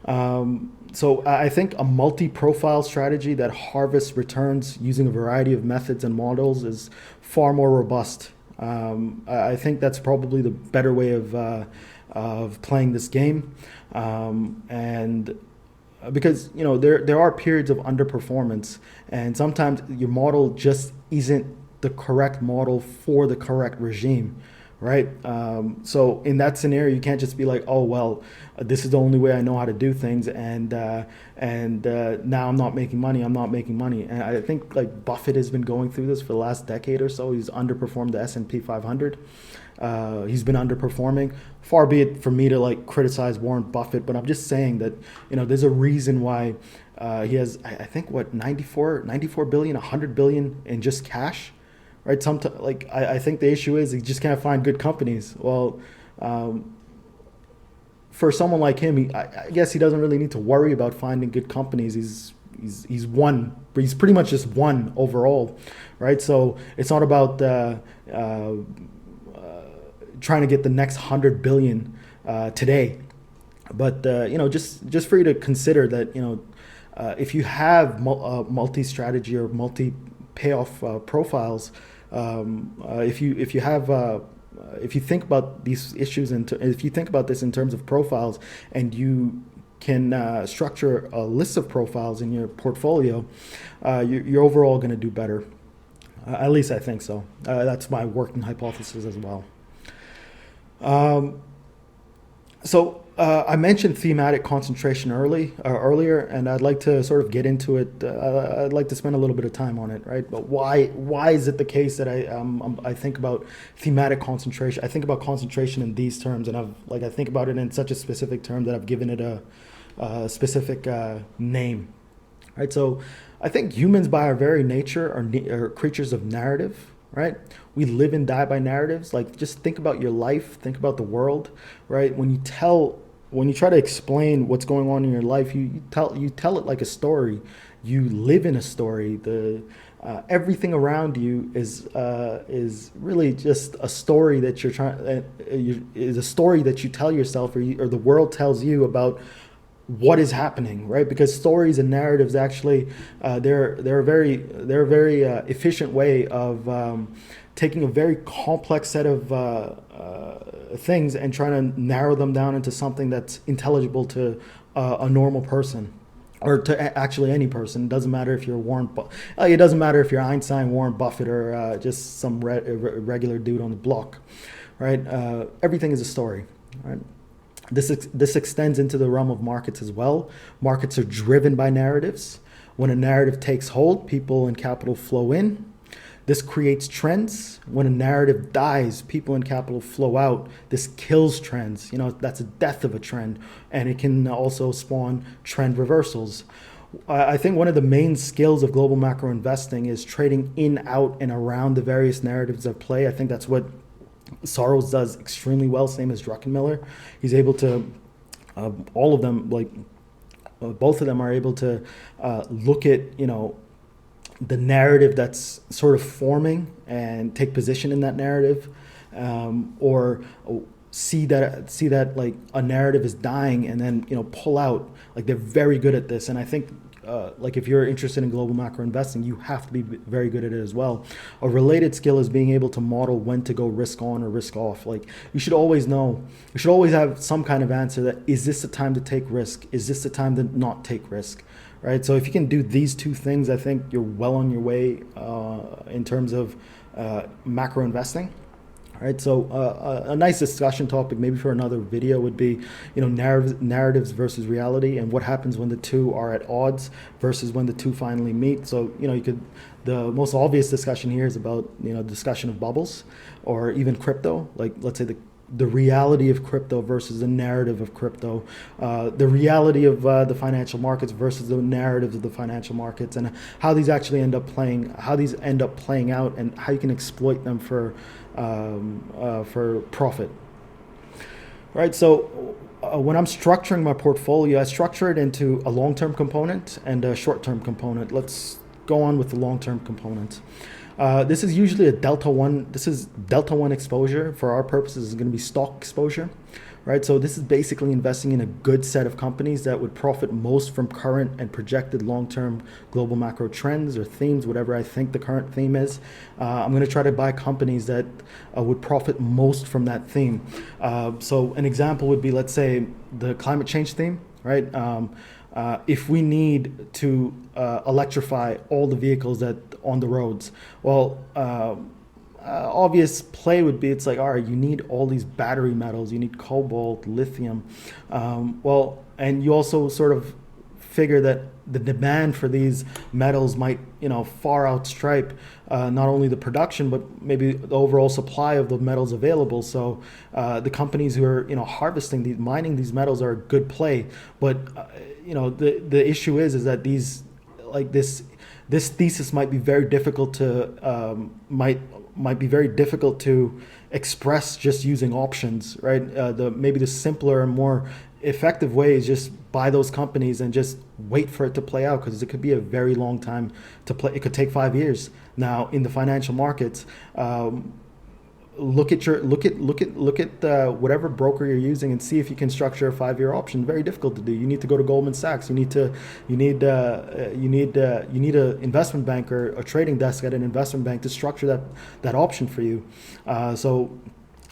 So I think a multi-profile strategy that harvests returns using a variety of methods and models is far more robust. I think that's probably the better way of playing this game, and because there are periods of underperformance, and sometimes your model just isn't the correct model for the correct regime, right? So in that scenario, you can't just be like, oh well, this is the only way I know how to do things, and now I'm not making money. And I think like Buffett has been going through this for the last decade or so. He's underperformed the S&P 500. He's been underperforming. Far be it for me to like criticize Warren Buffett, but I'm just saying that there's a reason why he has I think 94 billion, 100 billion in just cash. Right, sometimes I think the issue is he just can't find good companies. Well, for someone like him, I guess he doesn't really need to worry about finding good companies. He's won, but he's pretty much just won overall, right? So it's not about trying to get the next 100 billion today, but just for you to consider that if you have multi-strategy or multi-payoff profiles, if you think about these issues and if you think about this in terms of profiles, and you can structure a list of profiles in your portfolio, you're overall going to do better. At least I think so. That's my working hypothesis as well. So I mentioned thematic concentration earlier, and I'd like to sort of get into it. I'd like to spend a little bit of time on it, right? But why is it the case that I think about thematic concentration? I think about concentration in these terms, and I think about it in such a specific term that I've given it a specific name, right? So I think humans, by our very nature, are creatures of narrative. Right? We live and die by narratives. Like, just think about your life, think about the world, right? When you try to explain what's going on in your life, you tell it like a story. You live in a story. Everything around you is really just a story that is a story that you tell yourself, or the world tells you about what is happening, right? Because stories and narratives actually, they're a very efficient way of taking a very complex set of things and trying to narrow them down into something that's intelligible to a normal person, or to actually any person. It doesn't matter if you're it doesn't matter if you're Einstein, Warren Buffett, or just some regular dude on the block, right? Everything is a story, right? This extends into the realm of markets as well. Markets are driven by narratives. When a narrative takes hold, people and capital flow in. This creates trends. When a narrative dies, people and capital flow out. This kills trends. That's a death of a trend, and it can also spawn trend reversals. I think one of the main skills of global macro investing is trading in, out, and around the various narratives at play. I think that's what Soros does extremely well, same as Druckenmiller. He's able to, all of them, both of them are able to look at, the narrative that's sort of forming and take position in that narrative, or see that like a narrative is dying and then, pull out. Like, they're very good at this. And I think if you're interested in global macro investing, you have to be very good at it as well. A related skill is being able to model when to go risk on or risk off. Like, you should always know, you should always have some kind of answer that, is this the time to take risk? Is this the time to not take risk? right? So if you can do these two things, I think you're well on your way in terms of macro investing. All right, so a nice discussion topic maybe for another video would be, narratives versus reality, and what happens when the two are at odds versus when the two finally meet. So, the most obvious discussion here is about, discussion of bubbles or even crypto. Like, let's say the reality of crypto versus the narrative of crypto, the reality of the financial markets versus the narratives of the financial markets, and how these actually end up playing out, and how you can exploit them for profit. Right. So when I'm structuring my portfolio, I structure it into a long-term component and a short-term component. Let's go on with the long-term component. This is usually a delta one. This is delta one exposure. For our purposes, is going to be stock exposure, right? So this is basically investing in a good set of companies that would profit most from current and projected long-term global macro trends or themes, whatever I think the current theme is. I'm going to try to buy companies that would profit most from that theme. So an example would be, let's say, the climate change theme, right? If we need to electrify all the vehicles that on the roads, well, obvious play would be, it's like, all right, you need all these battery metals, you need cobalt, lithium, and you also sort of figure that the demand for these metals might, far outstrip not only the production, but maybe the overall supply of the metals available. So the companies who are, mining these metals are a good play. But the issue is that these, like this thesis might be very difficult to might be very difficult to express just using options, right? Maybe the simpler and more effective way is just buy those companies and just wait for it to play out, because it could be a very long time to play. It could take 5 years. Now in the financial markets, look at whatever broker you're using and see if you can structure a 5-year option. Very difficult to do. You need to go to Goldman Sachs. You need a investment bank or a trading desk at an investment bank to structure that option for you. So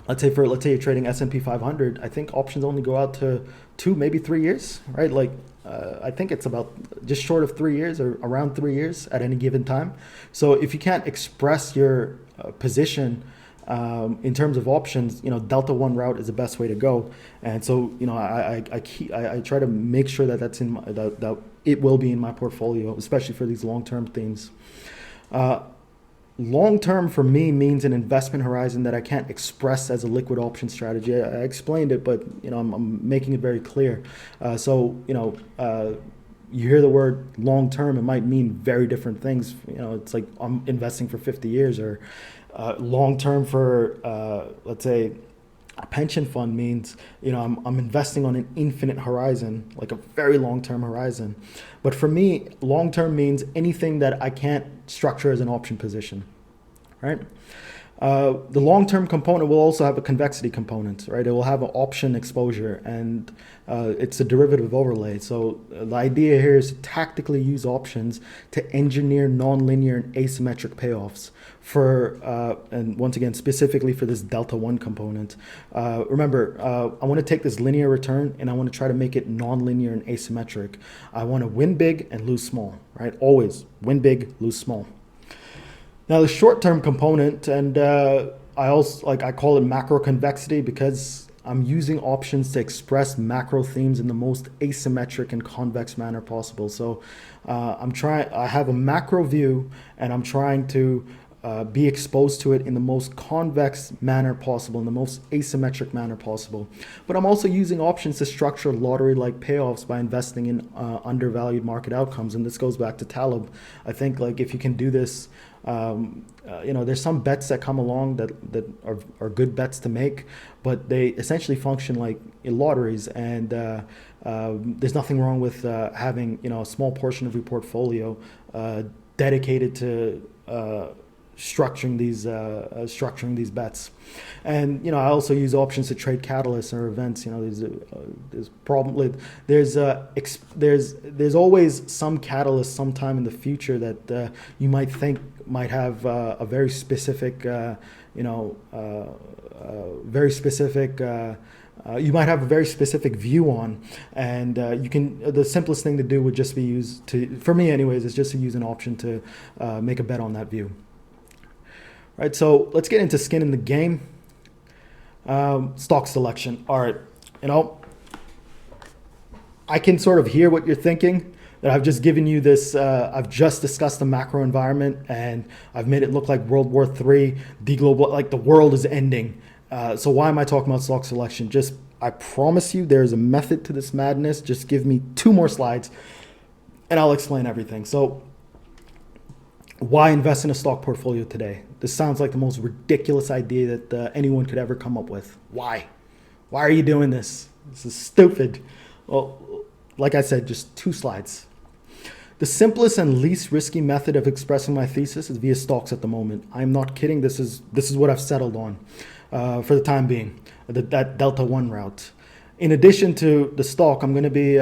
let's say you're trading S&P 500. I think options only go out to 2, maybe 3 years, right? Like I think it's about just short of 3 years or around 3 years at any given time. So if you can't express your position in terms of options, delta one route is the best way to go. And so I try to make sure that that's in that it will be in my portfolio, especially for these long-term themes. Long-term for me means an investment horizon that I can't express as a liquid option strategy. I explained it, but I'm making it very clear. You hear the word long-term, it might mean very different things. It's like I'm investing for 50 years, or long-term for, let's say, a pension fund means, I'm investing on an infinite horizon, like a very long-term horizon. But for me, long-term means anything that I can't structure as an option position, right? The long-term component will also have a convexity component, right? It will have an option exposure, and it's a derivative overlay. So the idea here is to tactically use options to engineer nonlinear and asymmetric payoffs and once again, specifically for this delta one component. Remember, I want to take this linear return and I want to try to make it nonlinear and asymmetric. I want to win big and lose small, right? Always win big, lose small. Now the short-term component, and I call it macro convexity, because I'm using options to express macro themes in the most asymmetric and convex manner possible. So I have a macro view, and I'm trying to be exposed to it in the most convex manner possible, in the most asymmetric manner possible. But I'm also using options to structure lottery-like payoffs by investing in undervalued market outcomes. And this goes back to Taleb. I think if you can do this, there's some bets that come along that are good bets to make, but they essentially function like lotteries. And there's nothing wrong with having a small portion of your portfolio dedicated to structuring these bets. And I also use options to trade catalysts or events. There's always some catalyst sometime in the future that you might think might have a very specific you might have a very specific view on, and you can. The simplest thing to do would just be for me anyways, is just to use an option to make a bet on that view. Right. So let's get into skin in the game. Stock selection. All right. I can sort of hear what you're thinking. That I've just given you this. I've just discussed the macro environment, and I've made it look like World War III, like the world is ending. So why am I talking about stock selection? I promise you there's a method to this madness. Just give me 2 more slides and I'll explain everything. So why invest in a stock portfolio today? This sounds like the most ridiculous idea that anyone could ever come up with. Why? Why are you doing this? This is stupid. Well, like I said, just 2 slides. The simplest and least risky method of expressing my thesis is via stocks at the moment. I'm not kidding. This is what I've settled on for the time being. That Delta One route. In addition to the stock, I'm going to be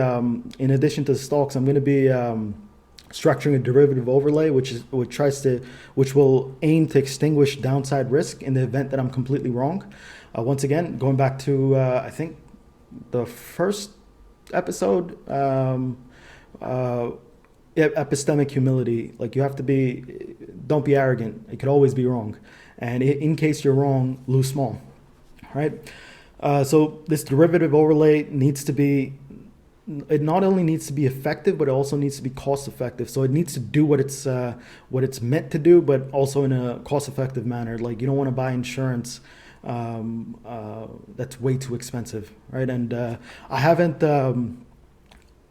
structuring a derivative overlay, which will aim to extinguish downside risk in the event that I'm completely wrong. Once again, going back to I think the first episode, epistemic humility. Like, you have to don't be arrogant. It could always be wrong, and in case you're wrong, lose small. Right. So this derivative overlay it not only needs to be effective, but it also needs to be cost effective. So it needs to do what it's meant to do, but also in a cost effective manner. Like, you don't want to buy insurance that's way too expensive, right? And I haven't.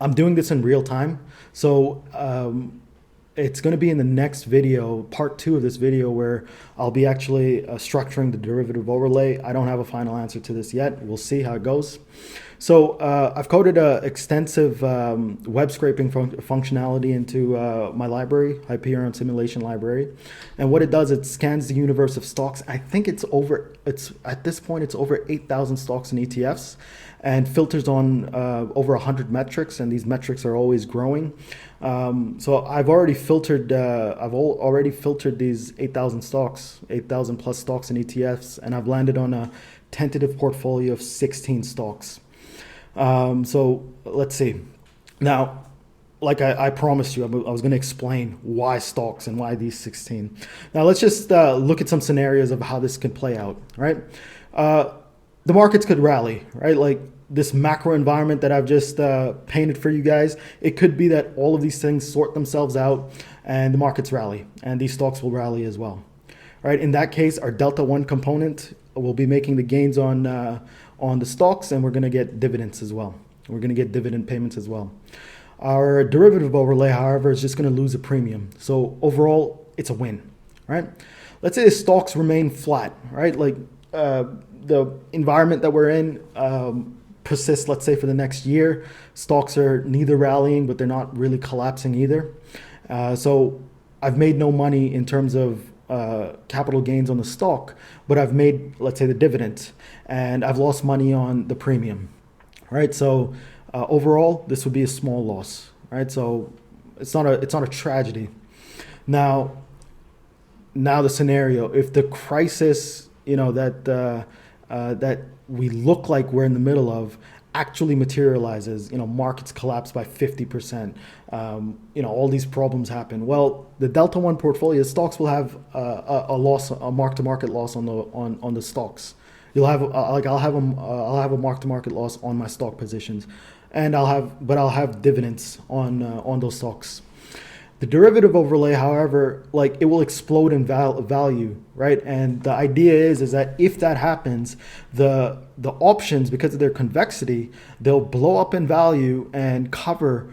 I'm doing this in real time, so it's going to be in the next video, part 2 of this video, where I'll be actually structuring the derivative overlay. I don't have a final answer to this yet. We'll see how it goes. So I've coded an extensive web scraping functionality into my library, Hyperion Simulation Library. And what it does, it scans the universe of stocks. I think at this point, it's over 8,000 stocks and ETFs, and filters on over 100 metrics, and these metrics are always growing. So I've already filtered these 8,000 stocks, 8,000 plus stocks and ETFs, and I've landed on a tentative portfolio of 16 stocks. So let's see. Now, like I promised you, I was going to explain why stocks and why these 16. Now let's just look at some scenarios of how this could play out, right? The markets could rally, right? Like, this macro environment that I've just painted for you guys, it could be that all of these things sort themselves out and the markets rally, and these stocks will rally as well, right? In that case, our Delta One component will be making the gains on the stocks, and we're going to get dividends as well. We're going to get dividend payments as well. Our derivative overlay, however, is just going to lose a premium. So overall, it's a win, right? Let's say the stocks remain flat, right? Like the environment that we're in persists, let's say, for the next year. Stocks are neither rallying, but they're not really collapsing either. So I've made no money in terms of capital gains on the stock, but I've made, let's say, the dividend, and I've lost money on the premium, right? So overall, this would be a small loss, right? So it's not a tragedy. Now the scenario, if the crisis, that we look like we're in the middle of, actually materializes, markets collapse by 50%, all these problems happen. Well, the Delta One portfolio stocks will have a loss, a mark-to-market loss on the stocks. You'll have I'll have a mark-to-market loss on my stock positions, and I'll have dividends on those stocks. The derivative overlay, however, like, it will explode in value, right? And the idea is that if that happens, the options, because of their convexity, they'll blow up in value and cover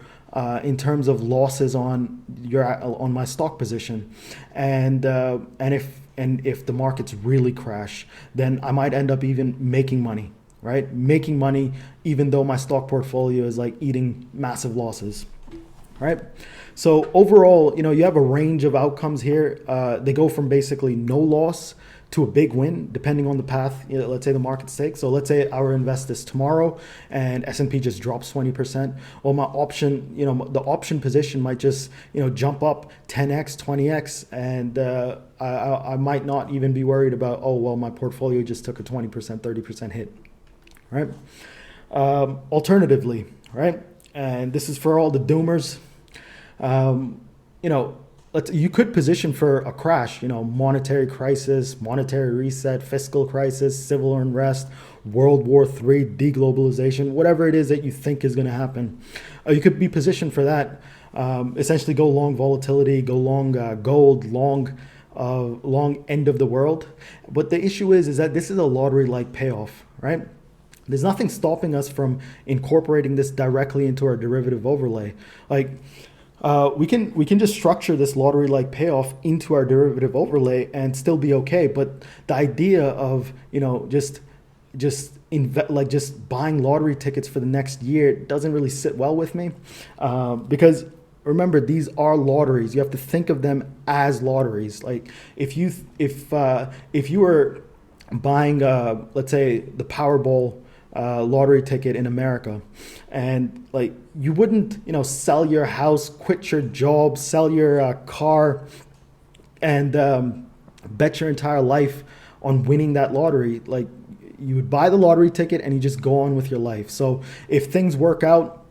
in terms of losses on my stock position. And if the markets really crash, then I might end up even making money, right? Making money even though my stock portfolio is like eating massive losses. Right. So overall, you have a range of outcomes here. They go from basically no loss to a big win, depending on the path, let's say, the markets take. So let's say I were to invest this tomorrow and S&P just drops 20%. Well, my option, the option position might just, jump up 10x, 20x. And I might not even be worried about, oh, well, my portfolio just took a 20%, 30% hit. right? Alternatively, right? And this is for all the doomers. You know, you could position for a crash, you know, monetary crisis, monetary reset, fiscal crisis, civil unrest, World War III, deglobalization, whatever it is that you think is going to happen. You could be positioned for that. Essentially go long volatility, go long gold, long end of the world. But the issue is that this is a lottery-like payoff, right? There's nothing stopping us from incorporating this directly into our derivative overlay. Like, we can just structure this lottery-like payoff into our derivative overlay and still be okay. But the idea of, you know, just buying lottery tickets for the next year doesn't really sit well with me, because remember, these are lotteries. You have to think of them as lotteries. Like if you were buying, let's say, the Powerball lottery ticket in America, and like you wouldn't, you know, sell your house, quit your job, sell your car, and bet your entire life on winning that lottery. Like, you would buy the lottery ticket and you just go on with your life. So if things work out,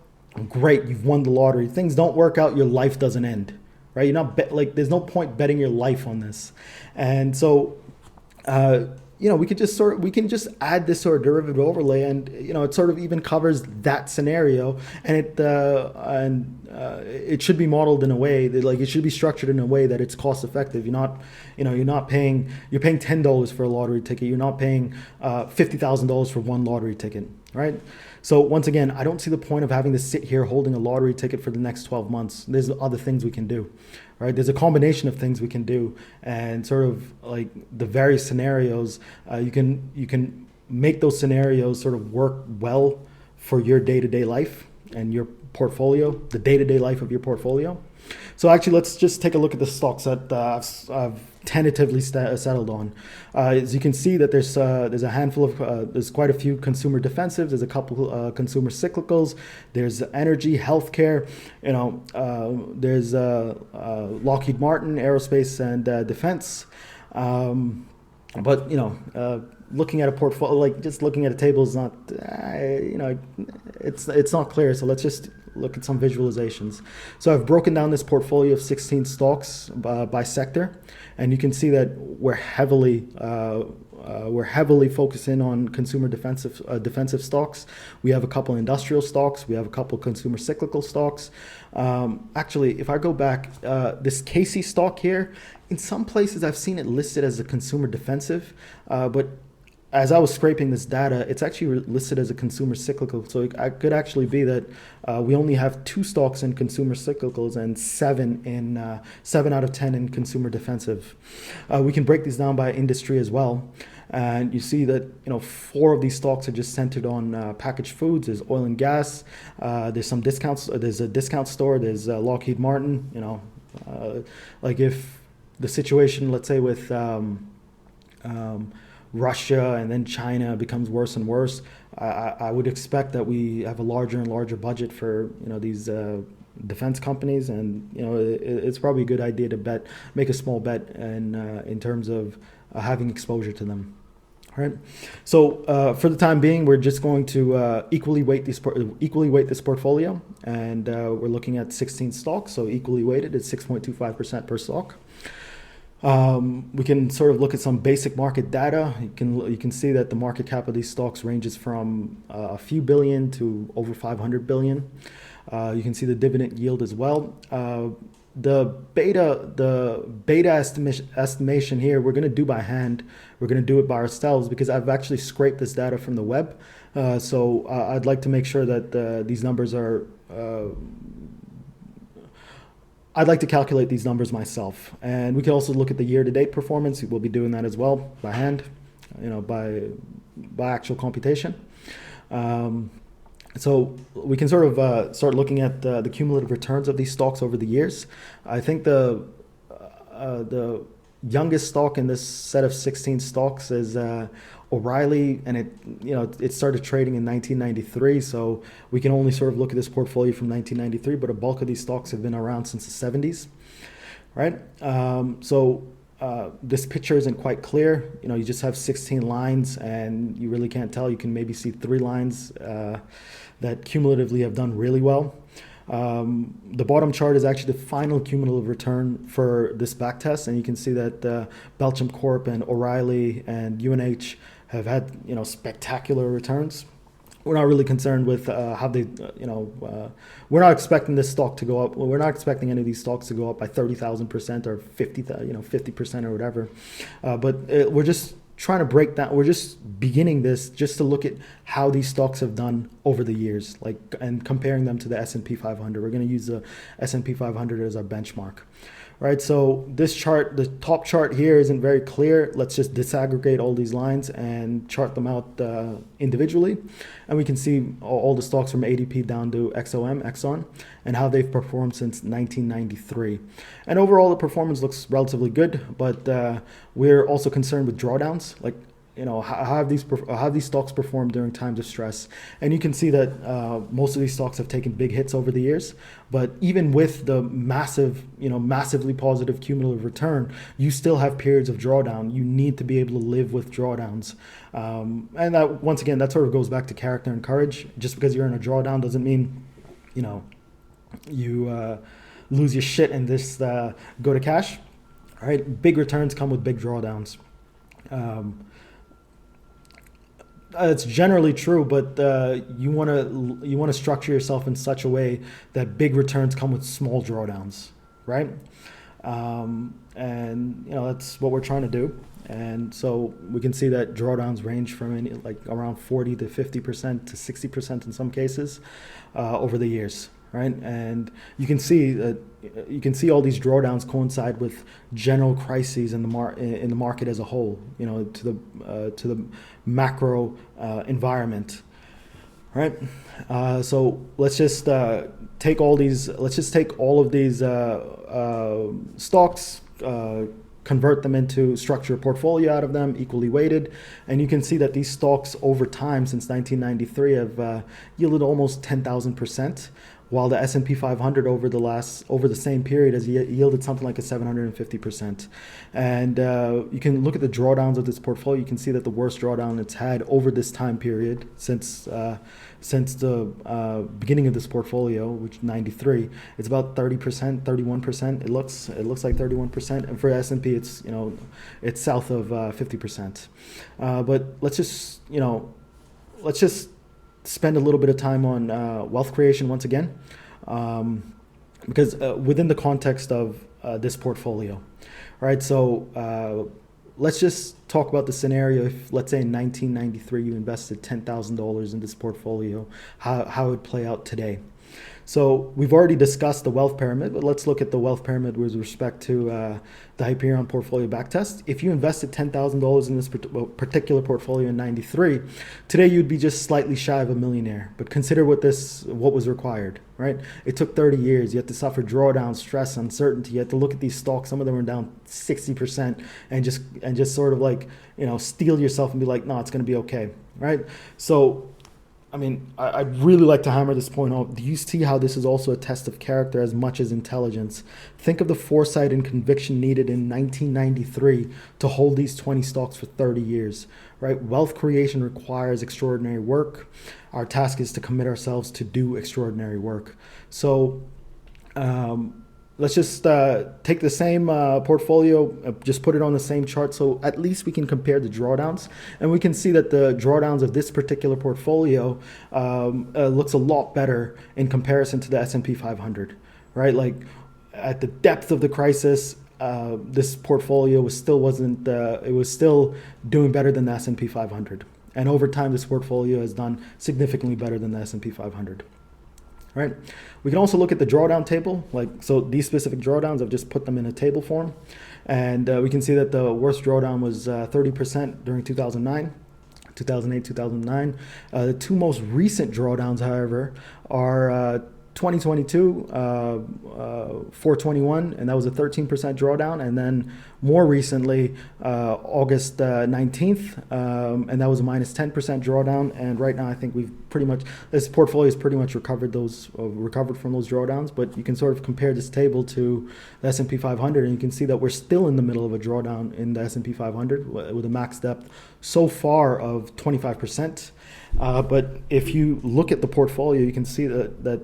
great, you've won the lottery. Things don't work out, your life doesn't end, right? You're not like, there's no point betting your life on this. And so you know, we can just add this to our derivative overlay, and you know, it sort of even covers that scenario, and it should be modeled in a way that, like, it should be structured in a way that it's cost effective. You're paying $10 for a lottery ticket. You're not paying $50,000 for one lottery ticket, right? So once again, I don't see the point of having to sit here holding a lottery ticket for the next 12 months. There's other things we can do, right? There's a combination of things we can do, and sort of like the various scenarios, you can make those scenarios sort of work well for your day-to-day life and your portfolio, the day-to-day life of your portfolio. So actually, let's just take a look at the stocks that I've tentatively settled on. As you can see, that there's a handful of there's quite a few consumer defensives. There's a couple consumer cyclicals. There's energy, healthcare. You know, there's Lockheed Martin, aerospace, and defense. But you know, looking at a portfolio, like just looking at a table is not, you know, it's not clear. So let's just look at some visualizations. So I've broken down this portfolio of 16 stocks by sector, and you can see that we're heavily focusing on consumer defensive stocks. We have a couple industrial stocks. We have a couple consumer cyclical stocks. Actually, if I go back, this Casey stock here, in some places I've seen it listed as a consumer defensive, but as I was scraping this data, it's actually listed as a consumer cyclical. So it could actually be that we only have 2 stocks in consumer cyclicals and 7 out of 10 in consumer defensive. We can break these down by industry as well. And you see that, you know, 4 of these stocks are just centered on packaged foods. There's oil and gas. There's some discounts. There's a discount store. There's Lockheed Martin. You know, like if the situation, let's say with Russia and then China becomes worse and worse, I would expect that we have a larger and larger budget for, you know, these defense companies, and you know, it's probably a good idea to make a small bet in terms of having exposure to them. All right. So for the time being, we're just going to equally weight this portfolio, and we're looking at 16 stocks, so equally weighted at 6.25% per stock. We can sort of look at some basic market data. You can see that the market cap of these stocks ranges from a few billion to over 500 billion. You can see the dividend yield as well. The beta estimation here, we're going to do by hand. We're going to do it by ourselves because I've actually scraped this data from the web. So I'd like to make sure that these numbers are. I'd like to calculate these numbers myself, and we can also look at the year-to-date performance. We'll be doing that as well by hand, you know, by actual computation. So we can sort of start looking at the cumulative returns of these stocks over the years. I think the youngest stock in this set of 16 stocks is O'Reilly, and it started trading in 1993. So we can only sort of look at this portfolio from 1993, but a bulk of these stocks have been around since the 70s, right? So this picture isn't quite clear. You just have 16 lines and you really can't tell. You can maybe see 3 lines that cumulatively have done really well. The bottom chart is actually the final cumulative return for this backtest, and you can see that Belgium Corp and O'Reilly and UNH have had spectacular returns. We're not really concerned with how they, we're not expecting this stock to go up. We're not expecting any of these stocks to go up by 30,000% or 50% or whatever. But we're just trying to break down. We're just beginning this just to look at how these stocks have done over the years, and comparing them to the S&P 500. We're going to use the S&P 500 as our benchmark. Right, so this chart, the top chart here isn't very clear. Let's just disaggregate all these lines and chart them out individually. And we can see all the stocks from ADP down to Exxon, and how they've performed since 1993. And overall, the performance looks relatively good, but we're also concerned with drawdowns. How have these stocks performed during times of stress? And you can see that most of these stocks have taken big hits over the years. But even with the massively positive cumulative return, you still have periods of drawdown. You need to be able to live with drawdowns. And that, once again, that sort of goes back to character and courage. Just because you're in a drawdown doesn't mean, you lose your shit and just go to cash. All right, big returns come with big drawdowns. It's generally true, but you want to structure yourself in such a way that big returns come with small drawdowns, right? And that's what we're trying to do. And so we can see that drawdowns range from around 40 to 50% to 60% in some cases over the years. Right, and you can see all these drawdowns coincide with general crises in the market as a whole. To the macro environment. Right, so let's just take all of these stocks. Convert them into structure a portfolio out of them, equally weighted, and you can see that these stocks over time since 1993 have yielded almost 10,000%, while the S&P 500 over the same period has yielded something like a 750%. And you can look at the drawdowns of this portfolio. You can see that the worst drawdown it's had over this time period since the beginning of this portfolio, which 93, it's about 30%, 31%. It looks like 31%, and for S&P, it's south of 50%. But let's just spend a little bit of time on wealth creation once again, because within the context of this portfolio, right? So let's just talk about the scenario. If, let's say, in 1993 you invested $10,000 in this portfolio, how it would play out today. So we've already discussed the wealth pyramid, but let's look at the wealth pyramid with respect to the Hyperion Portfolio backtest. If you invested $10,000 in this particular portfolio in 93, today you'd be just slightly shy of a millionaire. But consider what was required, right? It took 30 years. You had to suffer drawdown, stress, uncertainty. You had to look at these stocks. Some of them were down 60%, and just sort of steel yourself and be like, no, it's going to be okay, right? So I'd really like to hammer this point home. Do you see how this is also a test of character as much as intelligence? Think of the foresight and conviction needed in 1993 to hold these 20 stocks for 30 years, right? Wealth creation requires extraordinary work. Our task is to commit ourselves to do extraordinary work. So let's just take the same portfolio, just put it on the same chart, so at least we can compare the drawdowns. And we can see that the drawdowns of this particular portfolio looks a lot better in comparison to the S&P 500, right? Like at the depth of the crisis, this portfolio was still doing better than the S&P 500. And over time, this portfolio has done significantly better than the S&P 500. Right. We can also look at the drawdown table. So these specific drawdowns, I've just put them in a table form. And we can see that the worst drawdown was 30% during 2009, 2008, 2009. The two most recent drawdowns, however, are 2022, 421, and that was a 13% drawdown. And then more recently, August 19th, and that was a minus 10% drawdown. And right now, I think we've pretty much, this portfolio has pretty much recovered from those drawdowns. But you can sort of compare this table to the S&P 500, and you can see that we're still in the middle of a drawdown in the S&P 500 with a max depth so far of 25%. But if you look at the portfolio, you can see that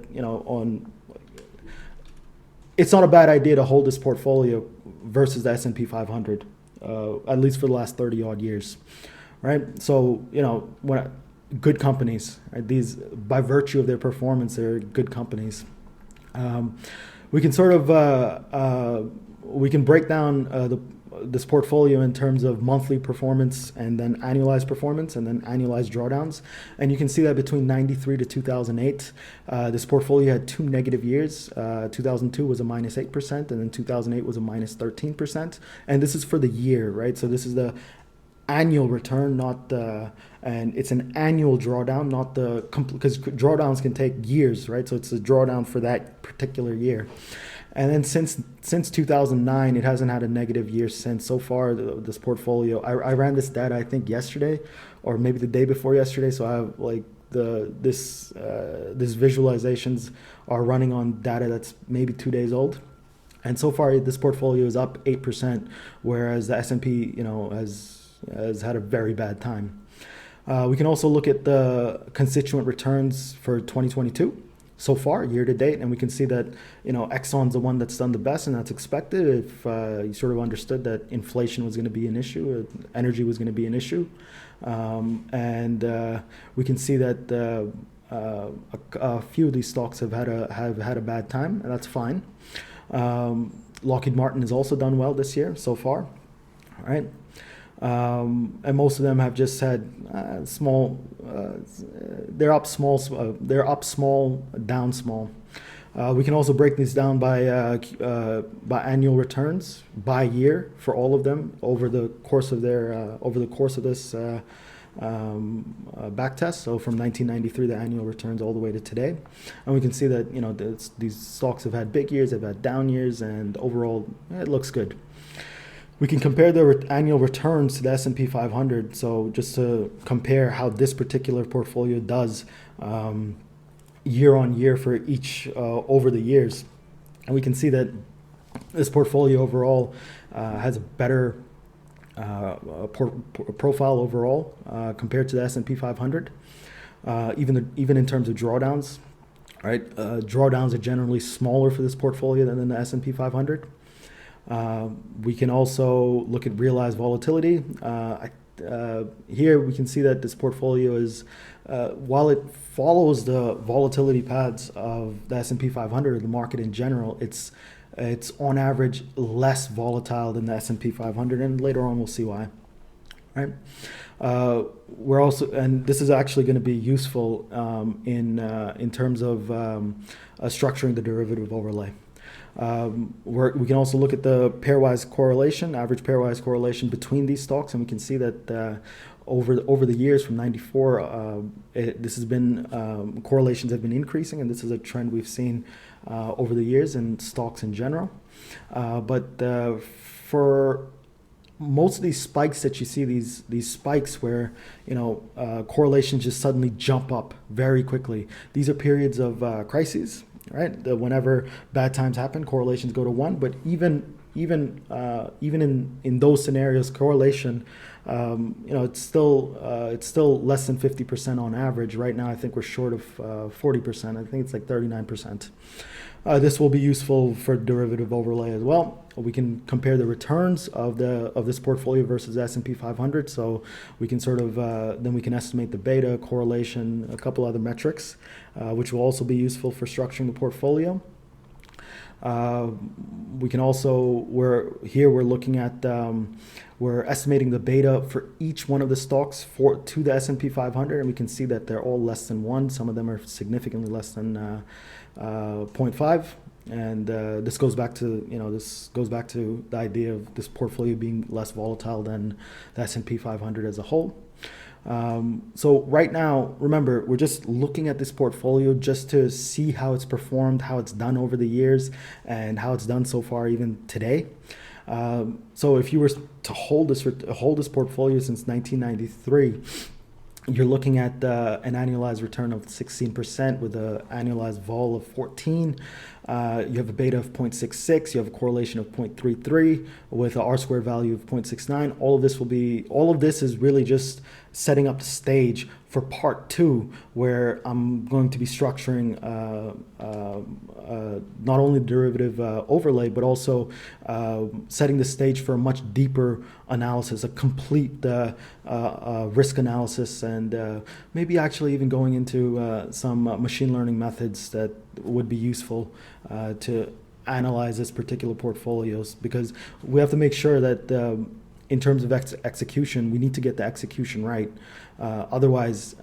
it's not a bad idea to hold this portfolio versus the S&P 500, at least for the last 30 odd years, right? So, when good companies, right? These, by virtue of their performance, they're good companies. We can sort of, we can break down this portfolio in terms of monthly performance and then annualized performance and then annualized drawdowns. And you can see that between 93 to 2008, this portfolio had 2 negative years. 2002 was a minus 8%, and then 2008 was a minus 13%. And this is for the year, right? So this is the annual return, not the, and it's an annual drawdown, not the, because drawdowns can take years, right? So it's a drawdown for that particular year. And then since 2009, it hasn't had a negative year since. So far, this portfolio, I ran this data, I think yesterday, or maybe the day before yesterday. So I have like this visualizations are running on data that's maybe 2 days old. And so far, this portfolio is up 8%, whereas the S&P, has had a very bad time. We can also look at the constituent returns for 2022 so far, year to date, and we can see that Exxon's the one that's done the best, and that's expected. If you sort of understood that inflation was going to be an issue, energy was going to be an issue, and we can see that a few of these stocks have had a bad time, and that's fine. Lockheed Martin has also done well this year so far, all right. And most of them have just had small. They're up small, down small. We can also break these down by annual returns by year for all of them over the course of this back test. So from 1993, the annual returns all the way to today, and we can see that these stocks have had big years, they've had down years, and overall it looks good. We can compare the annual returns to the S&P 500. So just to compare how this particular portfolio does year on year for each over the years. And we can see that this portfolio overall has a better profile overall compared to the S&P 500, even in terms of drawdowns. Right, drawdowns are generally smaller for this portfolio than in the S&P 500. We can also look at realized volatility. Here we can see that this portfolio is, while it follows the volatility paths of the S&P 500 or the market in general, it's on average less volatile than the S&P 500, and later on we'll see why. Right? We're also, and this is actually going to be useful in terms of structuring the derivative overlay. We can also look at the pairwise correlation, average pairwise correlation between these stocks, and we can see that over the years from 94, this has been correlations have been increasing, and this is a trend we've seen over the years in stocks in general. But for most of these spikes that you see, these spikes where correlations just suddenly jump up very quickly, these are periods of crises. Right, whenever bad times happen, correlations go to 1. But even in those scenarios, correlation, it's still less than 50% on average. Right now, I think we're short of 40%. I think it's like 39%. This will be useful for derivative overlay as well. We can compare the returns of this portfolio versus the S&P 500. So we can sort of then we can estimate the beta, correlation, a couple other metrics, which will also be useful for structuring the portfolio. We can also, we're looking at we're estimating the beta for each one of the stocks to the S&P 500, and we can see that they're all less than 1. Some of them are significantly less than 0.5, and this goes back to the idea of this portfolio being less volatile than the S&P 500 as a whole. So right now, remember, we're just looking at this portfolio just to see how it's performed, how it's done over the years, and how it's done so far even today. So if you were to hold this portfolio since 1993, you're looking at an annualized return of 16% with an annualized vol of 14. You have a beta of 0.66. You have a correlation of 0.33 with an R-squared value of 0.69. All of this is really just setting up the stage for part two, where I'm going to be structuring not only the derivative overlay, but also setting the stage for a much deeper analysis, a complete risk analysis, and maybe actually even going into some machine learning methods that would be useful to analyze this particular portfolios, because we have to make sure that in terms of execution, we need to get the execution right. Otherwise,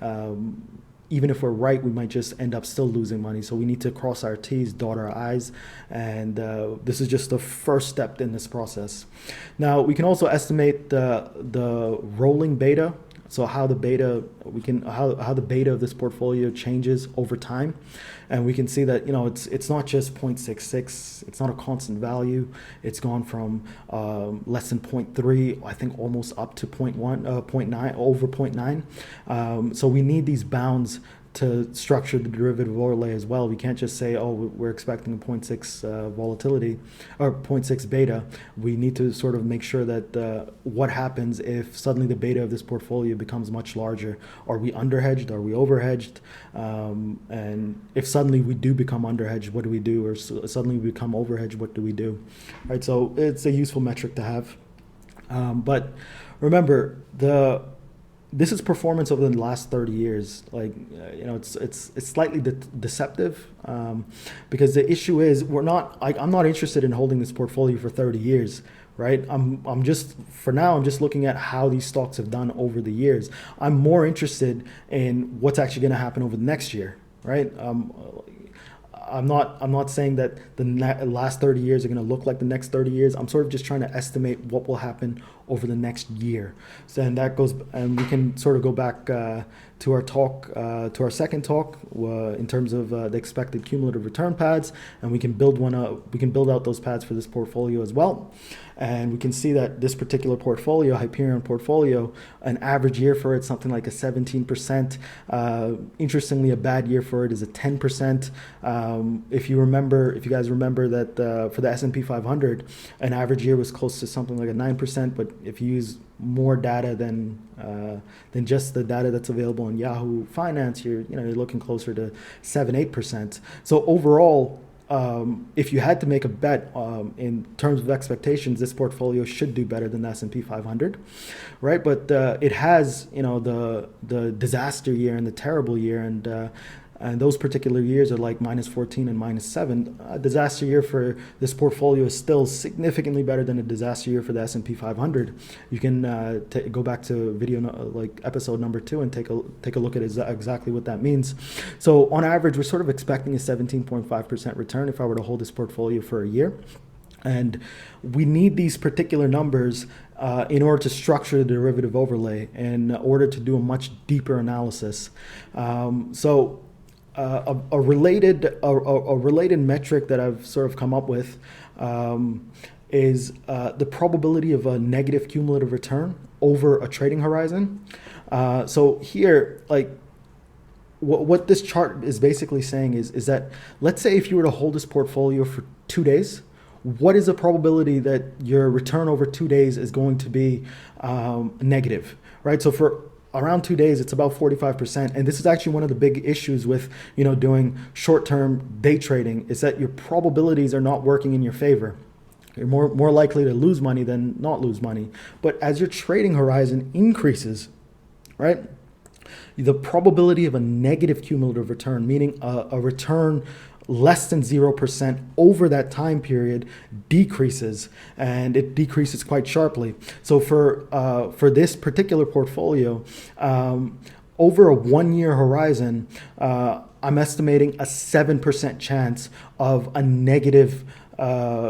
even if we're right, we might just end up still losing money. So we need to cross our T's, dot our I's, and this is just the first step in this process. Now, we can also estimate the rolling beta. So how the beta how the beta of this portfolio changes over time, and we can see that it's not just 0.66. It's not a constant value. It's gone from less than 0.3, I think, almost up to 0.1, 0.9, over 0.9. So we need these bounds to structure the derivative overlay as well. We can't just say, oh, we're expecting a 0.6 volatility or 0.6 beta. We need to sort of make sure that what happens if suddenly the beta of this portfolio becomes much larger. Are we underhedged? Are we overhedged? And if suddenly we do become underhedged, what do we do? Or suddenly we become overhedged, what do we do? Right. So it's a useful metric to have. But remember, this is performance over the last 30 years. It's slightly deceptive because the issue is I'm not interested in holding this portfolio for 30 years, right? I'm just looking at how these stocks have done over the years. I'm more interested in what's actually going to happen over the next year, right? I'm not saying that the last 30 years are going to look like the next 30 years. I'm sort of just trying to estimate what will happen over the next year. So, and we can sort of go back to our talk, to our second talk, in terms of the expected cumulative return pads, and we can build out those pads for this portfolio as well. And we can see that this particular portfolio, Hyperion Portfolio, an average year for it, something like a 17%. Interestingly, a bad year for it is a 10%. If you guys remember that for the S&P 500, an average year was close to something like a 9%. But if you use more data than just the data that's available in Yahoo Finance, you're looking closer to 7-8%. So overall, if you had to make a bet in terms of expectations, this portfolio should do better than the S&P 500, right? But it has the disaster year and the terrible year, and those particular years are like -14 and -7. A disaster year for this portfolio is still significantly better than a disaster year for the S&P 500. You can go back to video like episode number 2 and take a look at exactly what that means. So on average, we're sort of expecting a 17.5% return if I were to hold this portfolio for a year. And we need these particular numbers in order to structure the derivative overlay, in order to do a much deeper analysis. A related metric that I've sort of come up with is the probability of a negative cumulative return over a trading horizon. So here, what this chart is basically saying is that, let's say if you were to hold this portfolio for 2 days, what is the probability that your return over 2 days is going to be negative, right? So for around 2 days, it's about 45%. And this is actually one of the big issues with, doing short-term day trading, is that your probabilities are not working in your favor. You're more likely to lose money than not lose money. But as your trading horizon increases, right, the probability of a negative cumulative return, meaning a return less than 0% over that time period, decreases, and it decreases quite sharply. So for this particular portfolio, over a 1-year horizon, I'm estimating a 7% chance of a negative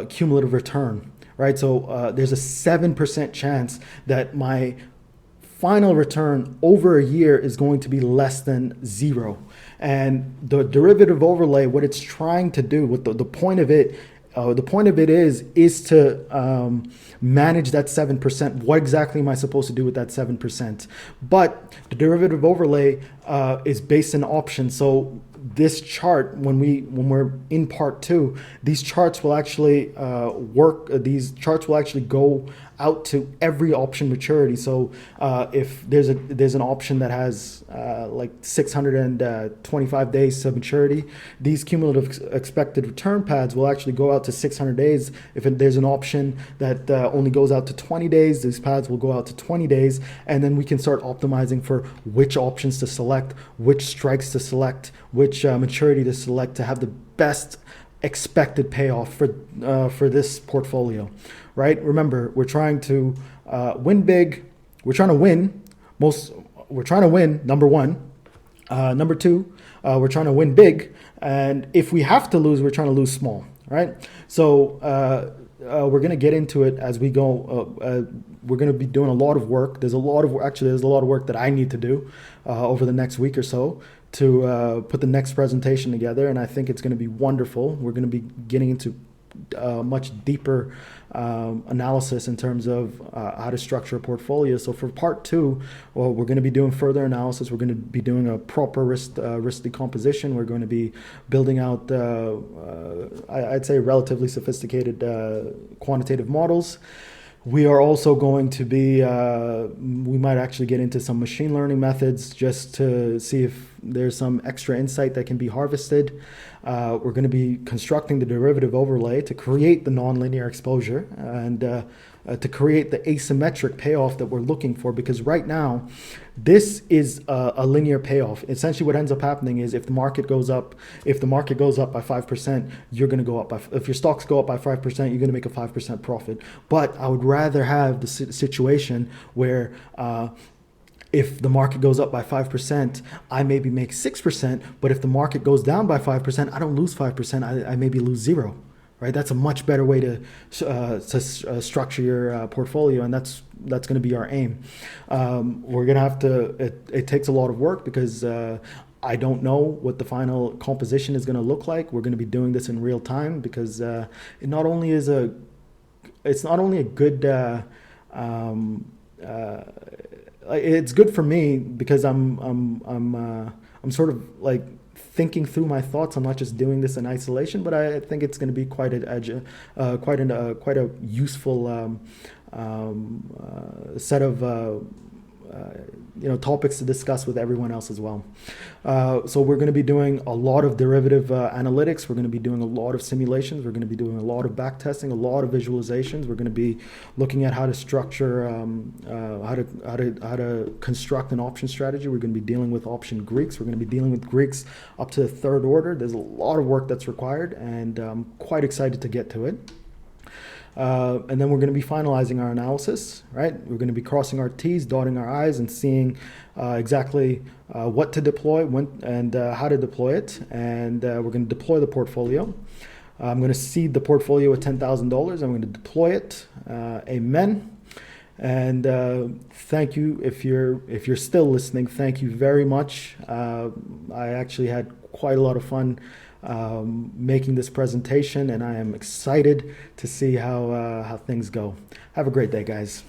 cumulative return, right? So there's a 7% chance that my final return over a year is going to be less than 0. And the derivative overlay, what it's trying to do, what the point of it, the point of it is to manage that 7%. What exactly am I supposed to do with that 7%? But the derivative overlay is based on options. So this chart, when we're in part 2, these charts will actually work. These charts will actually go out to every option maturity. So if there's an option that has like 625 days to maturity, these cumulative expected return pads will actually go out to 600 days. If there's an option that only goes out to 20 days, these pads will go out to 20 days, and then we can start optimizing for which options to select, which strikes to select, which maturity to select to have the best expected payoff for this portfolio, right? Remember, we're trying to win big. We're trying to win We're trying to win. Number one. Number two, we're trying to win big, and if we have to lose, we're trying to lose small, right? So we're going to get into it as we go. We're going to be doing a lot of work. There's a lot of work that I need to do over the next week or so to put the next presentation together, and I think it's going to be wonderful. We're going to be getting into much deeper analysis in terms of how to structure a portfolio. So for part 2, well, we're going to be doing further analysis. We're going to be doing a proper risk decomposition. We're going to be building out, I'd say, relatively sophisticated quantitative models. We are also going to be, we might actually get into some machine learning methods just to see if there's some extra insight that can be harvested. We're going to be constructing the derivative overlay to create the nonlinear exposure and to create the asymmetric payoff that we're looking for, because right now this is a linear payoff. Essentially what ends up happening is if the market goes up by 5%, you're going to go up by, if your stocks go up by 5%, you're going to make a 5% profit. But I would rather have the situation where if the market goes up by 5%, I maybe make 6%, but if the market goes down by 5%, I don't lose 5%, I maybe lose 0. Right? That's a much better way to structure your portfolio, and that's going to be our aim. We're going to have to. It takes a lot of work because I don't know what the final composition is going to look like. We're going to be doing this in real time because it's not only a good. It's good for me because I'm sort of like thinking through my thoughts. I'm not just doing this in isolation, but I think it's going to be quite a useful set of topics to discuss with everyone else as well. So we're going to be doing a lot of derivative analytics. We're going to be doing a lot of simulations. We're going to be doing a lot of back testing, a lot of visualizations. We're going to be looking at how to structure, how to construct an option strategy. We're going to be dealing with option Greeks. We're going to be dealing with Greeks up to the third order. There's a lot of work that's required, and I'm quite excited to get to it. And then we're going to be finalizing our analysis, right? We're going to be crossing our T's, dotting our I's, and seeing exactly what to deploy, when, and how to deploy it. And we're going to deploy the portfolio. I'm going to seed the portfolio at $10,000. I'm going to deploy it. Amen. And thank you if you're still listening. Thank you very much. I actually had quite a lot of fun making this presentation, and I am excited to see how things go. Have a great day, guys.